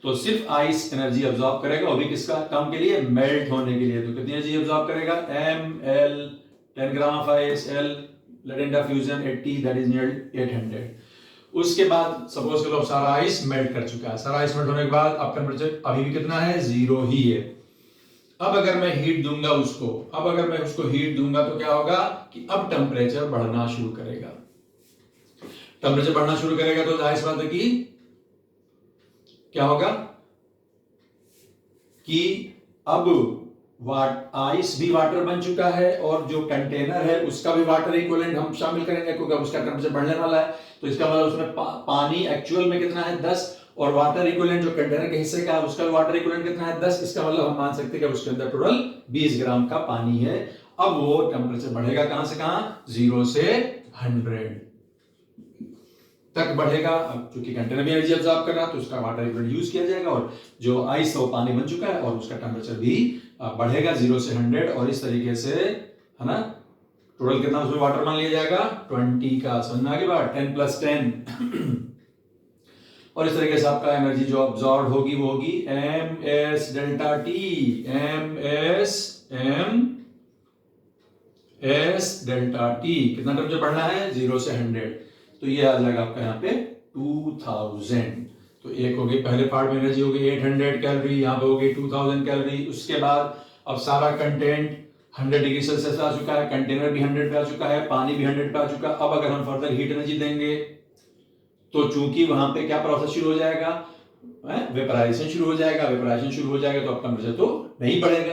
Speaker 1: तो सिर्फ आइस एनर्जी अब्सॉर्ब करेगा, वो भी किसका काम के लिए, मेल्ट होने के लिए। तो कितनी एनर्जी अब्सॉर्ब करेगा, ml 10 gram of ice, L latent fusion 80 that is near 800। उसके बाद सपोज करो सारा आइस मेल्ट कर चुका है, सारा आइस मेल्ट होने के बाद अब टेम्परेचर अभी भी कितना है, 0 ही है। अब अगर मैं हीट दूंगा उसको, हीट दूंगा तो क्या होगा कि अब टेम्परेचर बढ़ना शुरू करेगा, टेम्परेचर बढ़ना शुरू करेगा तो जाहिर सी बात है कि क्या होगा कि अब आइस भी वाटर बन चुका है और जो कंटेनर है उसका भी वाटर इक्विवेलेंट हम शामिल करेंगे क्योंकि उसका टेम्परेचर बढ़ने वाला है। तो इसका मतलब उसमें पानी एक्चुअल में कितना है, 10, और वाटर इक्विवेलेंट जो कंटेनर के हिस्से का है उसका भी वाटर इक्विवेलेंट कितना है, 10। इसका मतलब हम मान सकते हैं कि उसके अंदर टोटल 20 ग्राम का पानी है। अब वो टेम्परेचर बढ़ेगा कहां से कहां, 0 से 100 तक बढ़ेगा। अब क्योंकि कंटेनर भी एनर्जी अब्सॉर्ब कर रहा है तो उसका वाटर इक्विवेलेंट यूज किया जाएगा, और जो आइस है वो पानी बन चुका है और उसका टेम्परेचर भी बढ़ेगा 0 से 100, और इस तरीके से, है ना, टोटल कितना उसमें वाटर मान लिया जाएगा 20 का, समझ में आ गई बात, 10 + 10 और इस तरीके से आपका एनर्जी जो अब्सॉर्ब होगी वो होगी ms delta T, ms delta T. कितना टेम्परेचर बढ़ना है, 0 से 100, तो ये आ जाएगा आपका यहाँ पे 2000। तो एक हो गई, पहले पार्ट में एनर्जी होगी 800 कैलोरी, यहाँ पे हो गई 2000 कैलोरी। उसके बाद अब सारा कंटेंट 100 डिग्री सेल्सियस आ चुका है, कंटेनर भी 100 पे आ चुका है, पानी भी 100 पे आ चुका है। अब अगर हम फर्दर हीट एनर्जी देंगे तो चूंकि वहां पे क्या प्रोसेस शुरू हो जाएगा, वेपराइजेशन शुरू हो जाएगा, वेपराइजेशन शुरू हो जाएगा तो अब टेम्परेचर तो नहीं बढ़ेगा,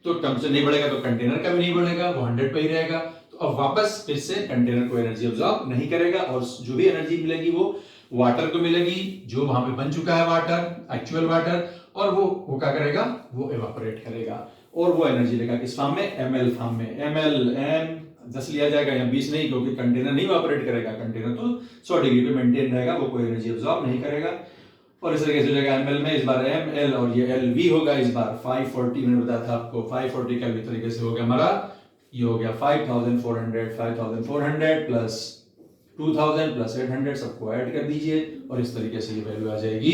Speaker 1: तो टेम्परेचर नहीं बढ़ेगा तो कंटेनर का भी नहीं बढ़ेगा, वो 100 पे ही रहेगा। तो अब वापस फिर से कंटेनर को एनर्जी अब्सॉर्ब नहीं करेगा, और जो भी एनर्जी मिलेगी वो वाटर को मिलेगी जो वहां पे बन चुका है वाटर, एक्चुअल वाटर, और वो क्या करेगा, वो एवापोरेट करेगा, और वो एनर्जी लेगा किस फॉर्म में, ml फॉर्म में। ml m 10 लिया जाएगा या 20 नहीं, क्योंकि कंटेनर नहीं ऑपरेट करेगा, कंटेनर तो 100 डिग्री पे मेंटेन रहेगा, वो कोई एनर्जी अब्सॉर्ब नहीं करेगा। और इस तरीके से जाएगा ml में, इस बार ml और ये lv होगा, इस बार 540 मैंने बताया था आपको, 540 कैलोरी तरीके से हो गया हमारा, ये हो गया 5400 प्लस 2000 प्लस 800 सबको ऐड कर दीजिए, और इस तरीके से ये वैल्यू आ जाएगी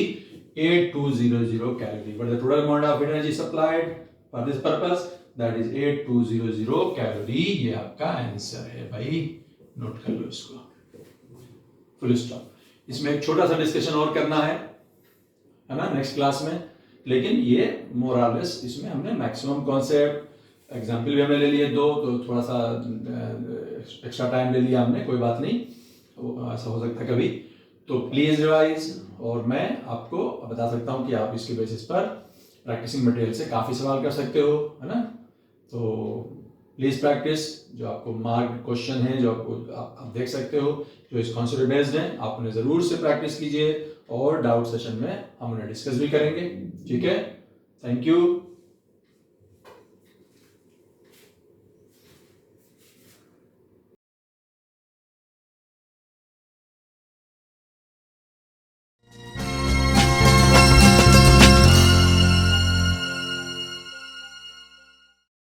Speaker 1: 8200 calorie. But the total amount of energy supplied for this purpose that is 8200 calorie. ये आपका आंसर है भाई, नोट कर लो इसको, फुल स्टॉप। इसमें एक छोटा सा डिस्कशन और करना है ना, नेक्स्ट क्लास में, लेकिन ये मोर और लेस इसमें हमने मैक्सिमम कॉन्सेप्ट, एग्जाम्पल भी हमने ले लिए 2, तो थोड़ा सा एक्स्ट्रा टाइम ले लिया हमने, कोई बात नहीं, ऐसा हो सकता है कभी, तो प्लीज रिवाइज। और मैं आपको बता सकता हूं कि आप इसके बेसिस पर प्रैक्टिसिंग मटेरियल से काफी सवाल कर सकते हो, है ना, तो प्लीज प्रैक्टिस। जो आपको मार्क क्वेश्चन है जो आपको आप देख सकते हो, जो इस कॉन्सेप्ट बेस्ड है, आप उन्हें जरूर से प्रैक्टिस कीजिए, और डाउट सेशन में हम उन्हें डिस्कस भी करेंगे, ठीक है। Thank you.